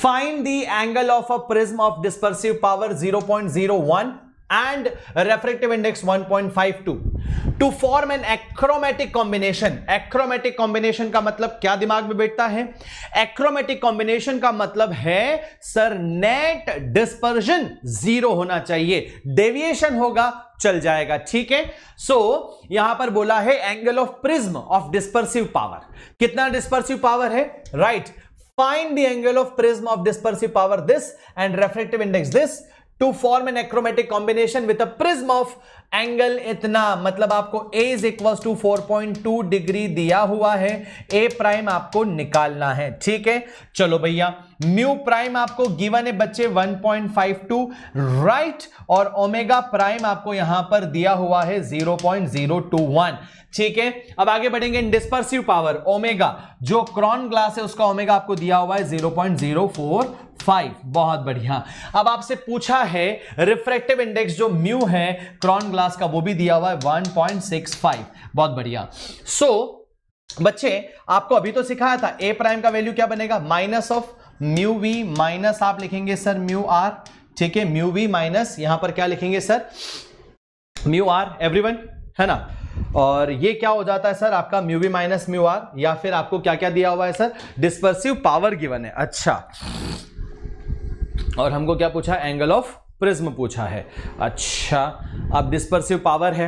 S1: Find the angle of a prism of dispersive power 0.01 and refractive index 1.52 to form an achromatic combination। achromatic combination का मतलब क्या दिमाग में बैठता है? achromatic combination का मतलब है सर नेट डिस्पर्जन 0 होना चाहिए, डेविएशन होगा चल जाएगा, ठीक है। सो यहां पर बोला है angle of prism of dispersive power, कितना डिस्पर्सिव पावर है? Right, find the angle of prism of dispersive power this and refractive index this to form an achromatic combination with a prism of angle इतना, मतलब आपको a is equals to 4.2 degree दिया हुआ है, a prime आपको निकालना है, ठीक है। चलो भैया, म्यू प्राइम आपको गिवन है बच्चे 1.52, राइट, और ओमेगा प्राइम आपको यहां पर दिया हुआ है 0.021, ठीक है। अब आगे बढ़ेंगे। डिस्पर्सिव पावर ओमेगा, जो क्रॉन ग्लास है उसका ओमेगा आपको दिया हुआ है 0.045, बहुत बढ़िया। अब आपसे पूछा है रिफ्रैक्टिव इंडेक्स जो म्यू है क्रॉन ग्लास का, वो भी दिया हुआ है 1.65, बहुत बढ़िया। सो बच्चे आपको अभी तो सिखाया था ए प्राइम का वैल्यू क्या बनेगा? Minus of mu V minus आप लिखेंगे सर म्यू आर, ठीक है, म्यू वी माइनस यहां पर क्या लिखेंगे सर? म्यू आर, एवरीवन, है ना। और ये क्या हो जाता है सर आपका mu B minus mu R, या फिर आपको क्या क्या दिया हुआ है सर, डिस्पर्सिव पावर गिवन है। अच्छा, और हमको क्या पूछा, एंगल ऑफ प्रिज्म पूछा है। अच्छा, अब डिस्पर्सिव पावर है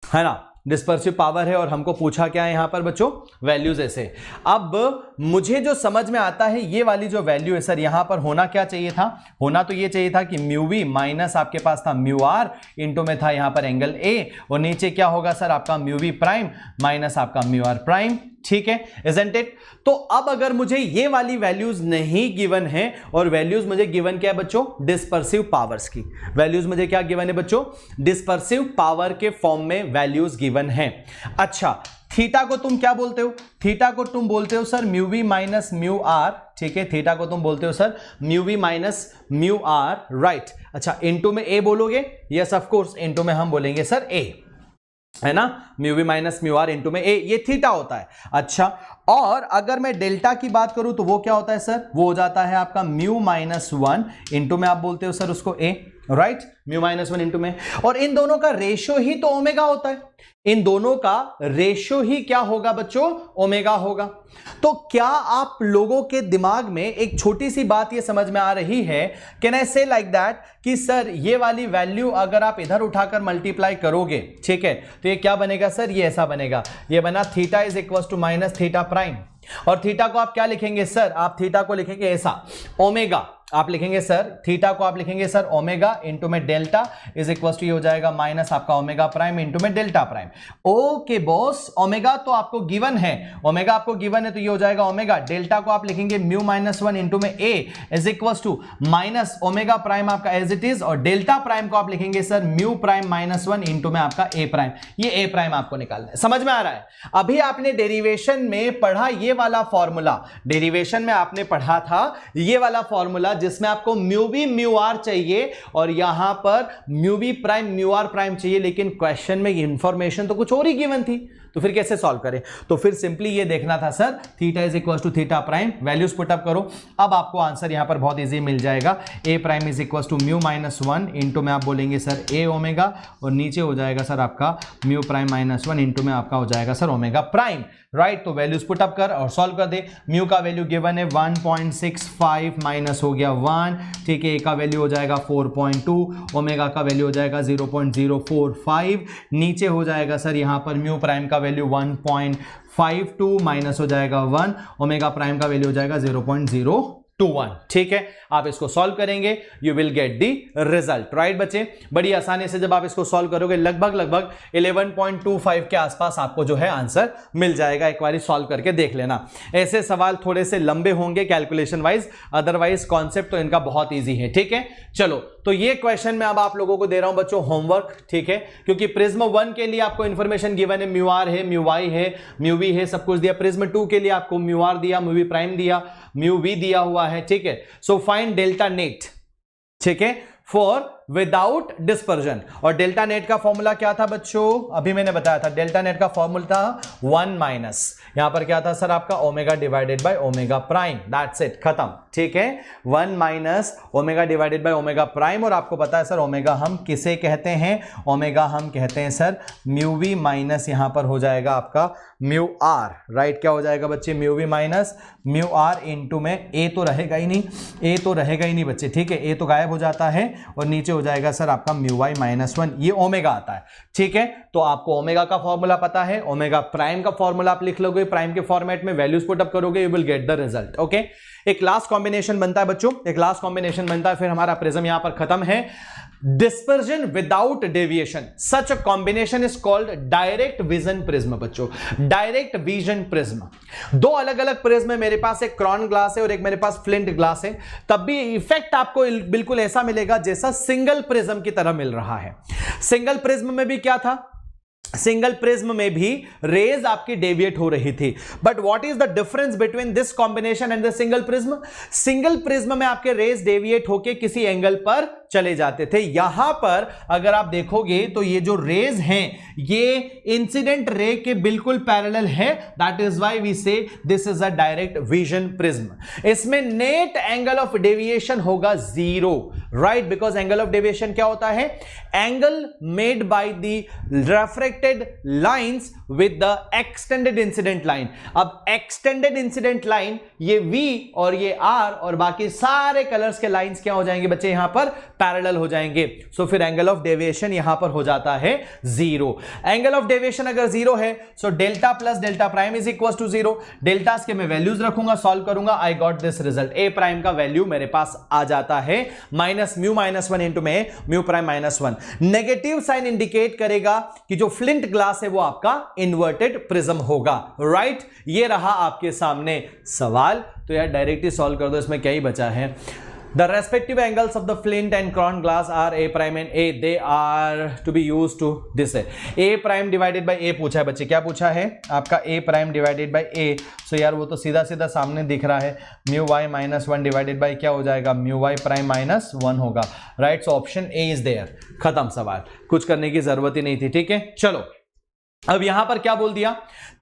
S1: ना, डिस्पर्सिव पावर है, और हमको पूछा क्या है यहां पर बच्चों, वैल्यूज ऐसे। अब मुझे जो समझ में आता है, ये वाली जो वैल्यू है सर, यहां पर होना क्या चाहिए था, होना तो ये चाहिए था कि म्यू वी माइनस आपके पास था म्यू आर, इंटू में था यहां पर एंगल ए, और नीचे क्या होगा सर आपका म्यू वी प्राइम माइनस आपका म्यू आर प्राइम। ठीक है, इजंट इट। तो अब अगर मुझे ये वाली वैल्यूज नहीं गिवन है, और वैल्यूज मुझे गिवन क्या है बच्चों, डिस्पर्सिव पावर्स की वैल्यूज मुझे क्या गिवन है बच्चों, डिस्पर्सिव पावर के फॉर्म में वैल्यूज गिवन है। अच्छा, थीटा को तुम क्या बोलते हो, थीटा को तुम बोलते हो sir mu V minus mu R. ठीक है, थीटा को तुम बोलते हो sir mu V minus mu R, right. अच्छा, इनटू में ए बोलोगे, यस ऑफ कोर्स, इनटू में हम बोलेंगे सर ए, है ना, mu V minus mu R into में ए, ये थीटा होता है। अच्छा, और अगर मैं डेल्टा की बात करूं तो वो क्या होता है सर, वो हो जाता है आपका म्यू माइनस वन, इंटू में आप बोलते हो सर उसको A, right, mu minus one into में। और इन दोनों का रेशियो ही तो ओमेगा होता है, इन दोनों का रेशियो ही क्या होगा बच्चों, ओमेगा होगा। तो क्या आप लोगों के दिमाग में एक छोटी सी बात ये समझ में आ रही है, कैन आई से लाइक दैट कि सर ये वाली वैल्यू अगर आप इधर उठाकर मल्टीप्लाई करोगे, ठीक है, तो ये क्या बनेगा सर, ये ऐसा बनेगा, ये बना theta is equal to minus theta prime. और थीटा को आप क्या लिखेंगे सर, आप थीटा को लिखेंगे ऐसा, ओमेगा आप लिखेंगे सर, थीटा को आप लिखेंगे सर ओमेगा इंटू में डेल्टा इज इक्वल टू ये हो जाएगा माइनस आपका ओमेगा प्राइम इंटू में delta prime. Okay boss, omega तो आपको गिवन है, ओमेगा आपको गिवन है, तो ये हो जाएगा ओमेगा, डेल्टा को आप लिखेंगे म्यू माइनस वन इंटू में A is equal to minus omega prime आपका एज इट इज, और डेल्टा प्राइम को आप लिखेंगे sir mu prime minus one into में आपका ए प्राइम। ये ए प्राइम आपको निकालना है, समझ में आ रहा है। अभी आपने डेरिवेशन में पढ़ा ये वाला फॉर्मूला, डेरिवेशन में आपने पढ़ा था ये वाला फॉर्मूला जिसमें आपको म्यू बी म्यू आर चाहिए और यहां पर mu B prime mu R prime चाहिए, लेकिन क्वेश्चन में इंफॉर्मेशन तो कुछ और ही गिवन थी, तो फिर कैसे सॉल्व करें। तो फिर सिंपली ये देखना था sir, theta is equal to theta prime, values put up करो, अब आपको आंसर यहां पर बहुत इजी मिल जाएगा। A prime is equal to mu minus one into में आप बोलेंगे सर ए ओमेगा, और नीचे हो जाएगा सर आपका mu prime minus one into में आपका हो जाएगा सर ओमेगा प्राइम, राइट। तो वैल्यूज पुट अप कर और सॉल्व कर दे। म्यू का वैल्यू गिवन है 1.65 माइनस हो गया 1, ठीक है, ए का वैल्यू हो जाएगा 4.2, ओमेगा का वैल्यू हो जाएगा 0.045, नीचे हो जाएगा सर यहां पर म्यू प्राइम का वैल्यू 1.52 माइनस हो जाएगा 1, ओमेगा प्राइम का वैल्यू हो जाएगा 0.021, ठीक है। आप इसको सॉल्व करेंगे, you will get the result, right बच्चे। बड़ी आसानी से जब आप इसको सॉल्व करोगे लगभग 11.25 के आसपास आपको जो है आंसर मिल जाएगा। एक बार सॉल्व करके देख लेना। ऐसे सवाल थोड़े से लंबे होंगे कैलकुलेशन वाइज, अदरवाइज कॉन्सेप्ट तो इनका बहुत ईजी है, ठीक है। चलो, तो ये क्वेश्चन मैं अब आप लोगों को दे रहा हूं बच्चों होमवर्क, ठीक है, क्योंकि प्रिज्म 1 के लिए आपको इंफॉर्मेशन गिवन है, म्यू आर है, म्यू वाई है, म्यू वी है, सब कुछ दिया। प्रिज्म 2 के लिए आपको म्यू आर दिया, म्यू वी प्राइम दिया, म्यू वी दिया हुआ है, ठीक है। सो फाइंड डेल्टा नेट, ठीक है, फॉर विदाउट डिस्पर्जन। और डेल्टा नेट का फॉर्मूला क्या था बच्चों, अभी मैंने बताया था, डेल्टा नेट का फॉर्मूला था 1 माइनस, यहां पर क्या था सर आपका omega divided by omega prime, that's it, खत्म, ठीक है। 1 minus omega divided by omega prime, और आपको पता है सर ओमेगा हम किसे कहते हैं, ओमेगा हम कहते हैं सर म्यू वी माइनस यहां पर हो जाएगा आपका म्यू आर, राइट। क्या हो जाएगा बच्चे, mu V minus mu R into में ए तो रहेगा ही नहीं, ए तो रहेगा ही नहीं बच्चे, ठीक है, ए तो गायब हो जाता है, और नीचे हो जाएगा सर आपका म्यू वाई माइनस वन, ये ओमेगा आता है, ठीक है। तो आपको ओमेगा का फॉर्मूला पता है, ओमेगा प्राइम का फॉर्मूला आप लिख लोगे प्राइम के फॉर्मेट में, वैल्यूज पुट अप करोगे, you will get the result, okay. एक लास्ट कॉम्बिनेशन बनता है बच्चों, एक लास्ट कॉम्बिनेशन बनता है, फिर हमारा प्रिज्म यहां पर खत्म है। Dispersion without deviation, such a combination is called direct vision prism बच्चों, डायरेक्ट विजन प्रिज्म। दो अलग अलग प्रिज्म है मेरे पास, एक क्रॉन ग्लास है और एक मेरे पास फ्लिंट ग्लास है, तब भी इफेक्ट आपको बिल्कुल ऐसा मिलेगा जैसा सिंगल प्रिज्म की तरह मिल रहा है। सिंगल प्रिज्म में भी क्या था, सिंगल प्रिज्म में भी रेज आपकी डेविएट हो रही थी, but what is the difference between this combination and the single prism. Single prism में आपके रेज डेविएट होके किसी एंगल पर चले जाते थे। यहां पर अगर आप देखोगे तो ये जो रेज हैं ये इंसिडेंट रे के बिल्कुल पैरेलल है, दैट इज व्हाई वी से this is a direct vision prism. इसमें नेट एंगल ऑफ डेविएशन होगा 0, right, because angle of deviation क्या होता है? Angle made by the refracted lines with the extended incident line. अब extended incident line ये V और ये R और बाकी सारे कलर्स के लाइंस क्या हो जाएंगे बच्चे? यहां पर पैरेलल हो जाएंगे। सो फिर एंगल ऑफ डेविएशन यहां पर हो जाता है 0। एंगल ऑफ डेविएशन अगर 0 है so delta plus delta prime is equal to 0। Deltas के मैं वैल्यूज रखूंगा, सॉल्व करूंगा, I got this result. A prime का वैल्यू मेरे पास आ जाता है माइनस म्यू माइनस 1 इंटू में mu prime minus 1। Negative sign indicate करेगा कि जो फ्लिंट ग्लास है वो आपका इन्वर्टेड प्रिज्म होगा, राइट। ये रहा आपके सामने सवाल। तो यार डायरेक्टली सॉल्व कर दो, इसमें क्या ही बचा है। The respective angles of the flint and crown glass are A prime and A. They are to be used to this है A prime divided by A पूछा है बच्चे। क्या पूछा है आपका? A prime divided by A। So यार वो तो सीधा सीधा सामने दिख रहा है, mu y minus 1 divided by क्या हो जाएगा? म्यू y प्राइम माइनस 1 होगा, right. So option A is there. खत्म सवाल, कुछ करने की जरूरत ही नहीं थी, ठीक है। चलो अब यहां पर क्या बोल दिया?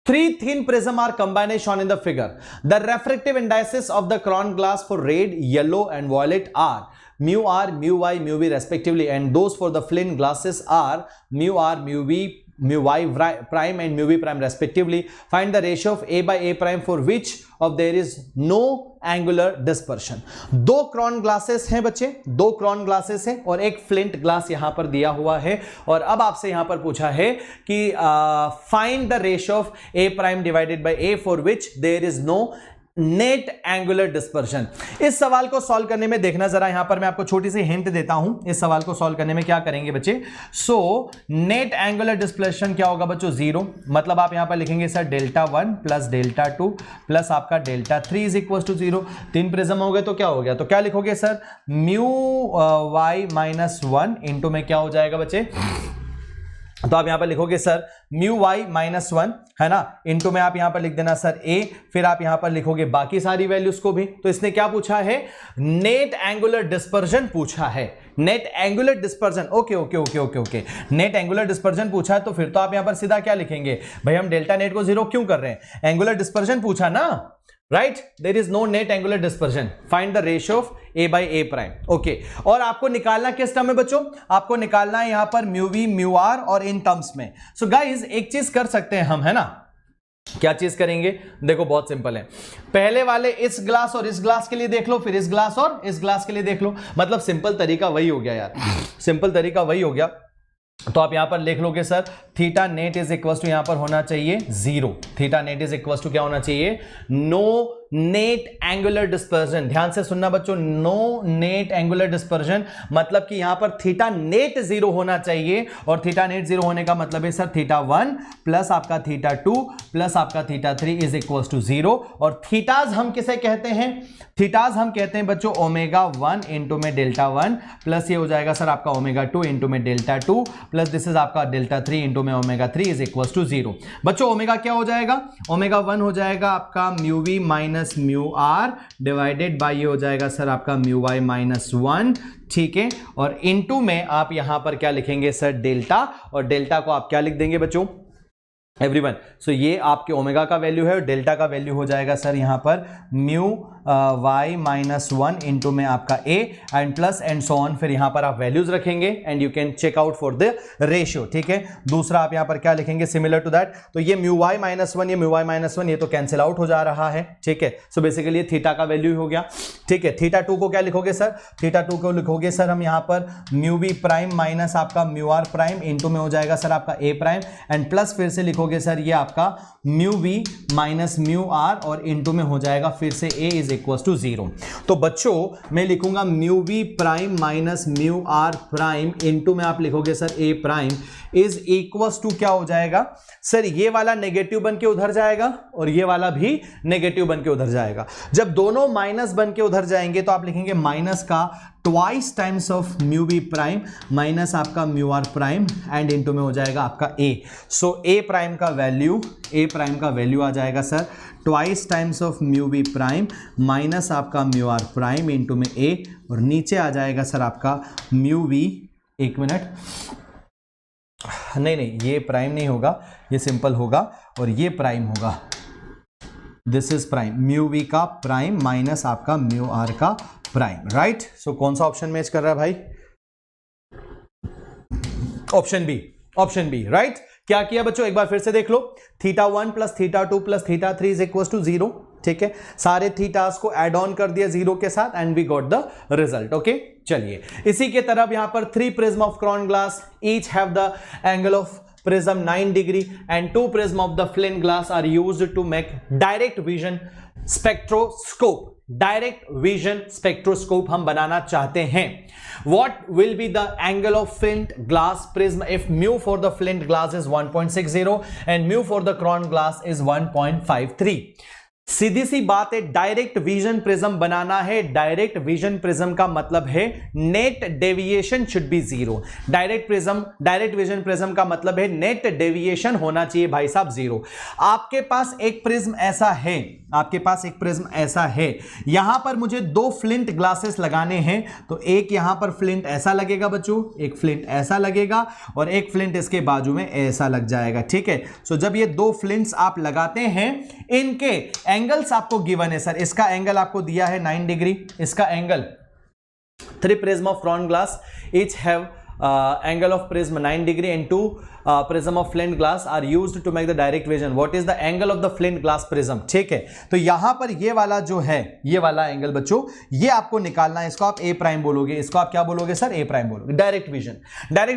S1: 3 thin prism are combined as shown in the figure. The refractive indices of the crown glass for red, yellow and violet are mu r, mu y, mu v respectively, and those for the flint glasses are mu r, mu v, mu y prime and mu v prime respectively. Find the ratio of A by A prime for which of there is no angular dispersion. 2 crown glasses हैं बच्चे, 2 crown glasses हैं और एक flint glass यहां पर दिया हुआ है। और अब आपसे यहां पर पूछा है कि find the ratio of A prime divided by A for which there is no net angular dispersion. इस सवाल को सॉल्व करने में देखना जरा, यहां पर मैं आपको छोटी सी हिंट देता हूं। इस सवाल को सॉल्व करने में क्या करेंगे बच्चे? सो नेट एंगुलर डिस्प्लेशन क्या होगा बच्चों? 0। मतलब आप यहां पर लिखेंगे sir delta 1 plus delta 2 plus आपका delta 3 is equal to 0। 3 prism हो गए तो क्या हो गया? तो क्या लिखोगे sir? Mu Y minus 1 into में क्या हो जाएगा बच्चे? तो आप यहां पर लिखोगे सर म्यू वाई माइनस 1, है ना, इंटू में आप यहां पर लिख देना सर ए, फिर आप यहां पर लिखोगे बाकी सारी वैल्यूज को भी। तो इसने क्या पूछा है? नेट एंगुलर डिस्पर्जन पूछा है। Net angular dispersion, okay okay okay okay okay, net angular dispersion पूछा है। तो फिर तो आप यहां पर सीधा क्या लिखेंगे भाई? हम डेल्टा नेट को 0 क्यों कर रहे हैं? एंगुलर डिस्पर्जन पूछा ना, right. There is no net angular dispersion. Find the ratio of A by A prime, okay. और आपको निकालना किस टर्म में बच्चों? आपको निकालना है यहां पर म्यू वी म्यू आर और इन टर्म्स में। सो गाइज एक चीज कर सकते हैं हम, है ना। क्या चीज करेंगे? देखो बहुत सिंपल है। पहले वाले इस ग्लास और इस ग्लास के लिए देख लो, फिर इस ग्लास और इस ग्लास के लिए देख लो। मतलब सिंपल तरीका वही हो गया यार, सिंपल तरीका वही हो गया। तो आप यहां पर लिख लोगे sir theta net is equal to यहां पर होना चाहिए 0। Theta net is equal to क्या होना चाहिए? No net angular dispersion. ध्यान से सुनना बच्चों, नो नेट एंगुलर डिस्पर्जन मतलब कि यहां पर थीटा नेट 0 होना चाहिए। और थीटा नेट 0 होने का मतलब है सर थीटा 1 प्लस आपका थीटा 2 प्लस आपका थीटा 3 इज इक्वल टू 0। और थीटाज हम किसे कहते हैं? थीटाज हम कहते हैं बच्चों ओमेगा 1 इंटू में डेल्टा 1 प्लस ये हो जाएगा सर आपका ओमेगा 2 इंटू में डेल्टा 2 प्लस दिस इज आपका डेल्टा 3 इंटू में ओमेगा 3 इज इक्वल टू 0। बच्चों ओमेगा क्या हो जाएगा? ओमेगा 1 हो जाएगा आपका mu V minus mu R divided by ये हो जाएगा सर आपका म्यू वाई माइनस 1, ठीक है। और इनटू में आप यहां पर क्या लिखेंगे सर? डेल्टा, और डेल्टा को आप क्या लिख देंगे बच्चों? एवरीवन। सो ये आपके ओमेगा का वैल्यू है और डेल्टा का वैल्यू हो जाएगा सर यहां पर म्यू वाई माइनस 1 इंटू में आपका A and plus and so on. फिर यहां पर आप वैल्यूज रखेंगे and you can check out for the ratio, ठीक है। दूसरा आप यहां पर क्या लिखेंगे? Similar to that. तो ये म्यू वाई माइनस 1, ये म्यू वाई माइनस 1 ये तो कैंसिल आउट हो जा रहा है, ठीक है। सो बेसिकली ये थीटा का वैल्यू हो गया, ठीक है। थीटा 2 को क्या लिखोगे सर? थीटा 2 को लिखोगे सर हम यहां पर म्यू वी प्राइम माइनस आपका म्यू आर प्राइम इंटू में हो जाएगा सर आपका ए प्राइम एंड प्लस फिर से लिखोगे सर ये आपका mu V minus mu R और इंटू में हो जाएगा फिर से ए इज इक्वल टू 0। तो बच्चों मैं लिखूंगा mu V prime minus mu R prime into में आप लिखोगे sir A prime is equal to क्या हो जाएगा सर? ये वाला नेगेटिव बन के उधर जाएगा और ये वाला भी नेगेटिव बन के उधर जाएगा। जब दोनों माइनस बन के उधर जाएंगे तो आप लिखेंगे माइनस का twice times of mu B prime minus आपका mu R prime and into में हो जाएगा आपका ए। सो ए प्राइम का वैल्यू आ जाएगा sir twice times of mu B prime minus आपका म्यू आर प्राइम इनटू में ए, और नीचे आ जाएगा सर आपका म्यू बी, एक मिनट, नहीं ये प्राइम नहीं होगा, ये सिंपल होगा और ये प्राइम होगा, this is prime, mu B का प्राइम माइनस आपका म्यू आर का प्राइम, राइट। सो कौन सा ऑप्शन मैच कर रहा है भाई? Option B, right. क्या किया बच्चों, एक बार फिर से देख लो, θ1 plus θ2 plus θ3 is equal to 0, ठीक है, सारे थीटास को एड ऑन कर दिया 0 के साथ and we got the result, okay. चलिए इसी के तरफ यहां पर 3 prism of crown glass each have the angle of prism 9 degree and 2 prism of the flint glass are used to make direct vision spectroscope हम बनाना चाहते हैं। What will be the angle of flint glass prism if mu for the flint glass is 1.60 and mu for the crayon glass is 1.53? सीधी सी बात है, direct vision prism बनाना है। Direct vision prism का मतलब है net deviation should be 0। Direct vision prism का मतलब है net deviation होना चाहिए भाई साहब 0। आपके पास एक प्रिज्म ऐसा है, यहां पर मुझे 2 फ्लिंट ग्लासेस लगाने हैं, तो एक यहां पर फ्लिंट ऐसा लगेगा बच्चों, एक फ्लिंट ऐसा लगेगा और एक फ्लिंट इसके बाजू में ऐसा लग जाएगा, ठीक है। सो जब ये 2 फ्लिंट्स आप लगाते हैं, इनके एंगल्स आपको गिवन है सर, इसका एंगल आपको दिया है 9 डिग्री, इसका angle 3 prism of crown glass each have angle of prism 9 degree and 2 prism of flint glass are used to make the direct vision. What is the angle of the flint glass prism? ठीक है, तो यहां पर ये वाला जो है, ये वाला एंगल बच्चों, ये आपको निकालना है। इसको आप ए प्राइम बोलोगे, इसको आप क्या बोलोगे सर? ए प्राइम बोलोगे। डायरेक्ट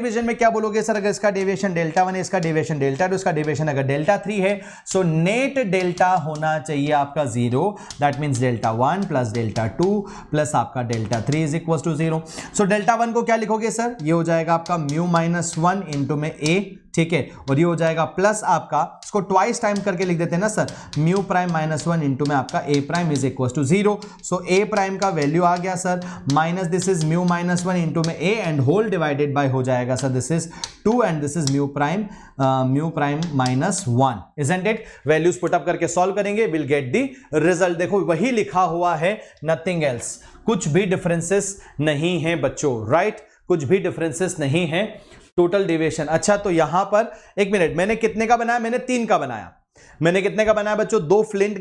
S1: विजन में क्या बोलोगे सर? अगर इसका डेविएशन डेल्टा 1 है, इसका डेविएशन डेल्टा 2, इसका डेविएशन अगर डेल्टा 3 है, सो नेट डेल्टा होना चाहिए आपका 0। That means delta 1 plus delta 2 plus आपका delta 3 is equal to 0। So delta 1 को क्या लिखोगे सर? ये हो जाएगा आपका म्यू माइनस 1 इंटू में ए, ठीक है, और ये हो जाएगा प्लस आपका, इसको ट्वाइस टाइम करके लिख देते हैं ना sir, mu prime minus 1 into में आपका A prime is equal to 0। So A prime का वैल्यू आ गया sir minus this is mu minus 1 into में A and whole divided by हो जाएगा sir this is 2 and this is mu prime minus 1। Isn't it? Values put up करके solve करेंगे, will get the result. देखो वही लिखा हुआ है, नथिंग एल्स, कुछ भी डिफरेंसेस नहीं है बच्चों, राइट, कुछ भी डिफरेंसेस नहीं है। टोटल डेविएशन, अच्छा तो यहां पर एक मिनट, मैंने कितने का बनाया? मैंने 3 का बनाया। मैंने कितने का बनाया बच्चों? 2 फ्लिंट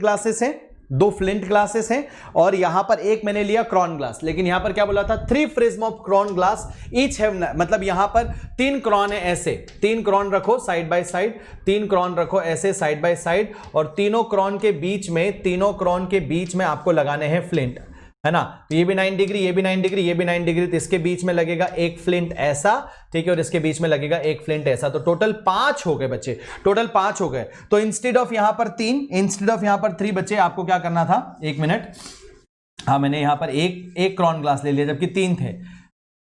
S1: ग्लासेस हैं और यहां पर एक मैंने लिया क्रॉन ग्लास, लेकिन यहां पर क्या बोला था? 3 prism of crown glass each have, मतलब यहां पर 3 क्रॉन है, ऐसे 3 क्रॉन रखो साइड बाय साइड, 3 क्रॉन रखो ऐसे साइड बाय साइड, और तीनों क्रॉन के बीच में आपको लगाने हैं फ्लिंट, है ना। ये भी 9 डिग्री, ये भी 9 डिग्री, ये भी 9 डिग्री, तो इसके बीच में लगेगा एक फ्लिंट ऐसा, ठीक है, और इसके बीच में लगेगा एक फ्लिंट ऐसा। तो टोटल 5 हो गए बच्चे, टोटल 5 हो गए। तो इंस्टेड ऑफ यहां पर 3 बच्चे, आपको क्या करना था? 1 मिनट, हाँ मैंने यहां पर एक क्रॉन ग्लास ले लिया जबकि 3 थे।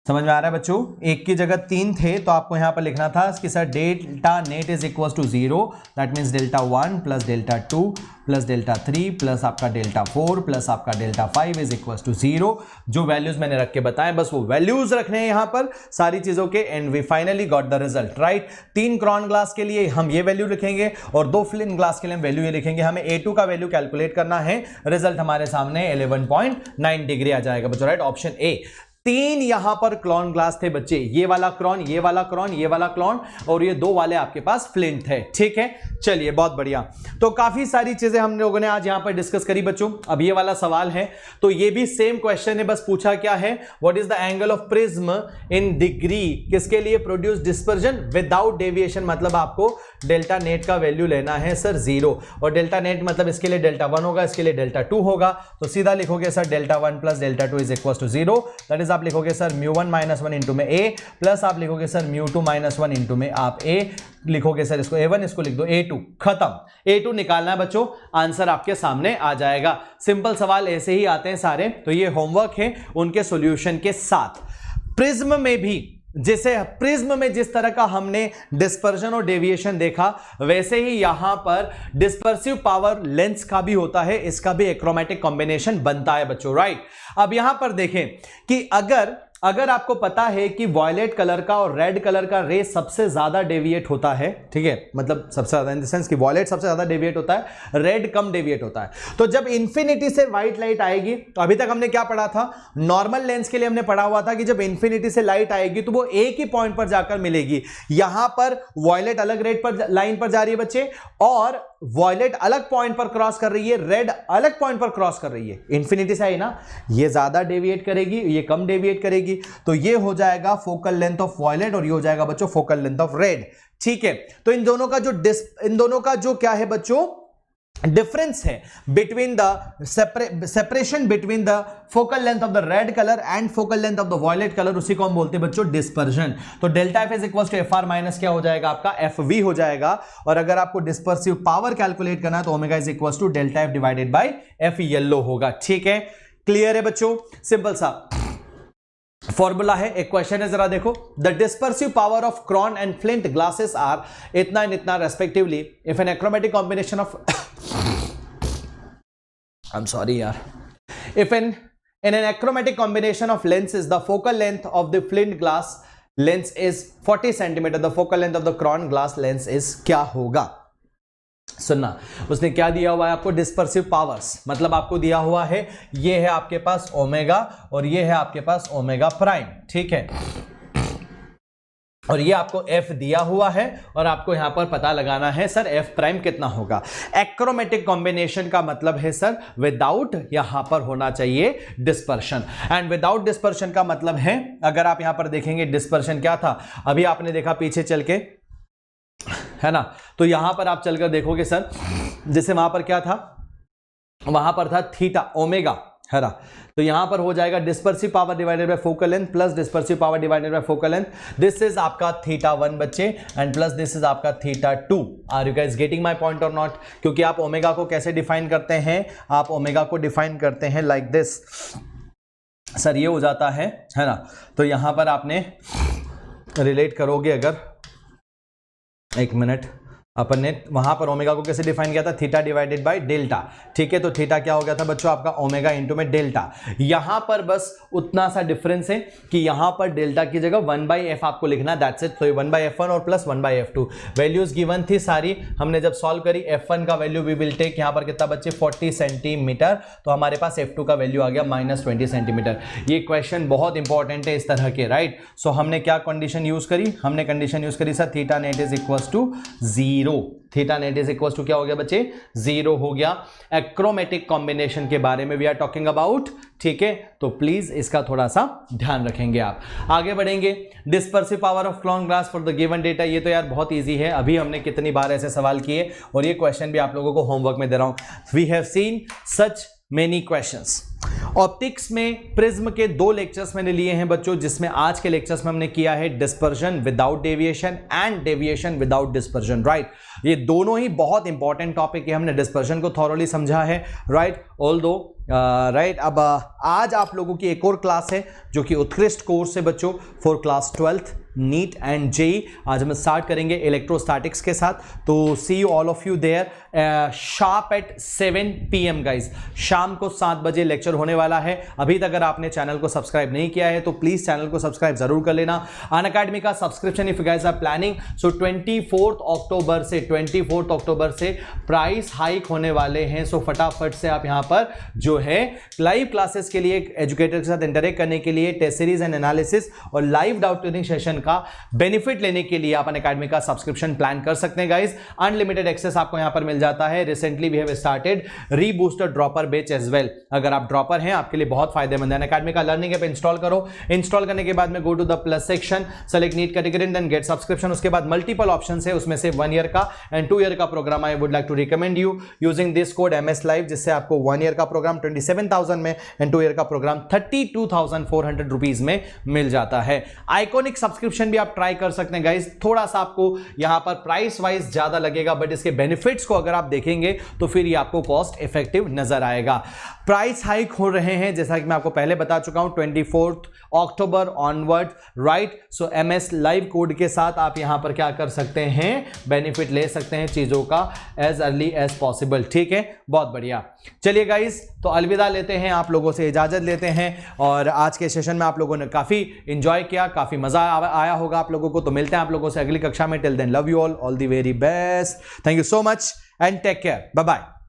S1: समझ में आ रहा है बच्चों? एक की जगह 3 थे, तो आपको यहां पर लिखना था कि sir delta net is equal to 0। That means delta 1 plus delta 2 plus delta 3 plus आपका डेल्टा 4 प्लस आपका डेल्टा 5 इज इक्वल टू 0। जो वैल्यूज मैंने रख के बताए, बस वो वैल्यूज रखने हैं यहां पर सारी चीजों के, and we finally got the result, right. 3 crown glass के लिए हम ये वैल्यू लिखेंगे और 2 फ्लिंट ग्लास के लिए हम वैल्यू ये लिखेंगे। हमें A2 का वैल्यू कैलकुलेट करना है। रिजल्ट हमारे सामने 11.9 डिग्री आ जाएगा बच्चों, राइट, ऑप्शन ए। 3 यहां पर क्लॉन ग्लास थे बच्चे, ये वाला क्रॉन, ये वाला क्रॉन, ये वाला क्लॉन, और ये 2 वाले आपके पास फ्लिंट थे, ठीक है। चलिए बहुत बढ़िया, तो काफी सारी चीजें हम लोगों ने आज यहां पर डिस्कस करी बच्चों। अब ये वाला सवाल है, तो ये भी सेम क्वेश्चन है, बस पूछा क्या है? What is the angle of prism in degree, किसके लिए? प्रोड्यूस डिस्पर्जन विदाउट डेविएशन, मतलब आपको डेल्टा नेट का वैल्यू लेना है सर 0, और डेल्टा नेट मतलब इसके लिए डेल्टा 1 होगा, इसके लिए डेल्टा 2 होगा। तो सीधा लिखोगे sir delta 1 plus delta 2 is equal to 0। That is आप लिखोगे सर म्यू 1 माइनस 1 इंटू में ए, प्लस आप लिखोगे सर म्यू 2 माइनस 1 इंटू में आप ए लिखोगे सर, इसको A1, इसको लिख दो A2, खत्म। A2 निकालना है बच्चों, आंसर आपके सामने आ जाएगा। सिंपल सवाल ऐसे ही आते हैं सारे, तो ये होमवर्क है उनके सॉल्यूशन के साथ। प्रिज्म में भी जैसे प्रिज्म में जिस तरह का हमने डिस्पर्शन और डेविएशन देखा, वैसे ही यहां पर डिस्पर्सिव पावर लेंस का भी होता है, इसका भी एक्रोमेटिक कॉम्बिनेशन बनता है बच्चों, राइट। अब यहां पर देखें कि अगर आपको पता है कि वॉयलेट कलर का और रेड कलर का रे सबसे ज्यादा डेविएट होता है, ठीक है, मतलब सबसे ज्यादा इन द सेंस कि वॉयलेट सबसे ज्यादा डेविएट होता है, रेड कम डेविएट होता है। तो जब इंफिनिटी से व्हाइट लाइट आएगी, तो अभी तक हमने क्या पढ़ा था, नॉर्मल लेंस के लिए हमने पढ़ा हुआ था कि जब इंफिनिटी से लाइट आएगी तो वो एक ही पॉइंट पर जाकर मिलेगी। यहां पर वॉयलेट अलग रेड पर लाइन पर जा रही है बच्चे, और वॉयलेट अलग पॉइंट पर क्रॉस कर रही है, रेड अलग पॉइंट पर क्रॉस कर रही है। इंफिनिटी से आई ना, ये ज्यादा डेविएट करेगी, ये कम डेविएट करेगी, तो ये हो जाएगा फोकल लेंथ ऑफ वॉयलेट और ये हो जाएगा बच्चों फोकल लेंथ ऑफ रेड, ठीक है। तो इन दोनों का जो क्या है बच्चों, डिफरेंस है between the separation between the focal length of the red colour and focal length of the violet colour, उसी को हम बोलते हैं बच्चों डिस्पर्जन। तो delta F is equal to F R minus क्या हो जाएगा आपका एफ वी हो जाएगा। और अगर आपको डिस्पर्सिव पावर कैलकुलेट करना है तो omega is equal to delta F divided by F yellow होगा, ठीक है। क्लियर है बच्चों, सिंपल सा फॉर्मूला है। एक क्वेश्चन है, जरा देखो, the dispersive power of crown and flint glasses are इतना एंड इतना respectively if an achromatic combination of I'm sorry yaar. If in an achromatic combination of lenses, the focal length of the flint glass lens is 40 centimeter, the focal length of the cron glass lens is क्या होगा? सुनना, उसने क्या दिया हुआ है आपको, dispersive powers, मतलब आपको दिया हुआ है ये है आपके पास ओमेगा और ये है आपके पास ओमेगा प्राइम, ठीक है, और ये आपको f दिया हुआ है और आपको यहां पर पता लगाना है सर f प्राइम कितना होगा। एक्रोमेटिक कॉम्बिनेशन का मतलब है सर विदाउट यहां पर होना चाहिए डिस्पर्शन, एंड विदाउट डिस्पर्शन का मतलब है, अगर आप यहां पर देखेंगे डिस्पर्शन क्या था, अभी आपने देखा पीछे चल के, है ना, तो यहां पर आप चलकर देखोगे सर, जैसे वहां पर क्या था, वहां पर था थीटा ओमेगा, है ना, तो यहां पर हो जाएगा dispersive power divided by focal length plus dispersive power divided by focal length, this is आपका थीटा 1 बच्चे एंड प्लस दिस इज आपका theta 2। Are you guys getting my point or not? क्योंकि आप ओमेगा को कैसे डिफाइन करते हैं, आप ओमेगा को डिफाइन करते हैं लाइक दिस, सर ये हो जाता है ना, तो यहां पर आपने रिलेट करोगे, अगर एक मिनट, अपन ने वहां पर ओमेगा को कैसे डिफाइन किया था, थीटा डिवाइडेड बाय डेल्टा, ठीक है, तो थीटा क्या हो गया था बच्चों आपका ओमेगा इनटू में डेल्टा। यहां पर बस उतना सा डिफरेंस है कि यहां पर डेल्टा की जगह 1/f आपको लिखना, दैट्स इट। तो 1/f1 और प्लस 1/f2 वैल्यूज गिवन थी सारी, हमने जब सॉल्व करी f1 का वैल्यू वी विल टेक यहां पर कितना बच्चे 40 सेंटीमीटर, तो हमारे पास f2 का वैल्यू आ गया -20 सेंटीमीटर। ये क्वेश्चन बहुत इंपॉर्टेंट है इस तरह के, राइट। सो हमने क्या कंडीशन यूज करी, हमने कंडीशन यूज करी sir theta net is equal to 0, theta net is equal to क्या हो गया बच्चे 0 हो गया। एक्रोमेटिक कॉम्बिनेशन के बारे में वी आर टॉकिंग अबाउट, ठीक है, तो प्लीज इसका थोड़ा सा ध्यान रखेंगे आप। आगे बढ़ेंगे, dispersive power of clone glass for the given data, ये तो यार बहुत इजी है, अभी हमने कितनी बार ऐसे सवाल किए और ये क्वेश्चन भी आप लोगों को होमवर्क में दे रहा हूं। We have seen such many questions. Optics में प्रिज्म के 2 लेक्चर्स मैंने लिए हैं बच्चों, जिसमें आज के लेक्चर्स में हमने किया है dispersion without deviation and deviation without dispersion, right. ये दोनों ही बहुत इंपॉर्टेंट टॉपिक है, हमने डिस्पर्जन को थॉरोली समझा है, राइट, ऑल्दो राइट। अब आज आप लोगों की एक और क्लास है जो कि उत्कृष्ट कोर्स है बच्चों for class 12th NEET and JEE. आज हम स्टार्ट करेंगे इलेक्ट्रोस्टैटिक्स के साथ, तो see you all of you there sharp at 7 PM guys. शाम को 7 बजे लेक्चर होने वाला है। अभी तक अगर आपने चैनल को सब्सक्राइब नहीं किया है तो प्लीज चैनल को सब्सक्राइब जरूर कर लेना। अनअकैडमी का subscription if you guys are planning, so 24 अक्टूबर से प्राइस हाइक होने वाले हैं। सो फटाफट से आप यहां पर जो है लाइव क्लासेस के लिए, एजुकेटर के साथ इंटरेक्ट करने के लिए, टेस्ट सीरीज एंड एनालिसिस और लाइव डाउट क्लियरिंग सेशन का बेनिफिट लेने के लिए आप अनअकैडमी का सब्सक्रिप्शन प्लान कर सकते हैं गाइस। अनलिमिटेड एक्सेस आपको यहां पर मिल जाता है। Recently we have started rebooster dropper batch as well. अगर आप ड्रॉपर हैं आपके लिए बहुत फायदेमंद है। अनअकैडमी का लर्निंग ऐप इंस्टॉल करो, इंस्टॉल करने के बाद में go to the plus section, select NEET category then get subscription. उसके बाद मल्टीपल ऑप्शंस है, उसमें से 1 ईयर का एंड 2 ईयर का programme I would like to recommend you using this code MS Live, जिससे आपको 1 ईयर का प्रोग्राम 27,000 में एंड 2 ईयर का प्रोग्राम 32,400 रुपीज में मिल जाता है। आइकॉनिक सब्सक्रिप्शन भी आप ट्राई कर सकते हैं गाइस, थोड़ा सा आपको यहां पर प्राइस वाइज ज्यादा लगेगा, बट इसके बेनिफिट्स को अगर आप देखेंगे तो फिर ये आपको कॉस्ट इफेक्टिव नजर आएगा। प्राइस हाइक हो रहे हैं जैसा कि मैं आपको पहले बता चुका हूं 24 अक्टूबर ऑनवर्ड, राइट। सो MS लाइव कोड के साथ आप यहां पर क्या कर सकते हैं, बेनिफिट ले सकते हैं चीजों का एज अर्ली एज पॉसिबल, ठीक है, बहुत बढ़िया। चलिए गाइस, तो अलविदा लेते हैं, आप लोगों से इजाजत लेते हैं, और आज के सेशन में आप लोगों ने काफी एंजॉय किया, काफी मजा आया होगा आप लोगों को। तो मिलते हैं आप लोगों से अगली कक्षा में। Till then love you all the very best, thank you so much and take care, bye bye.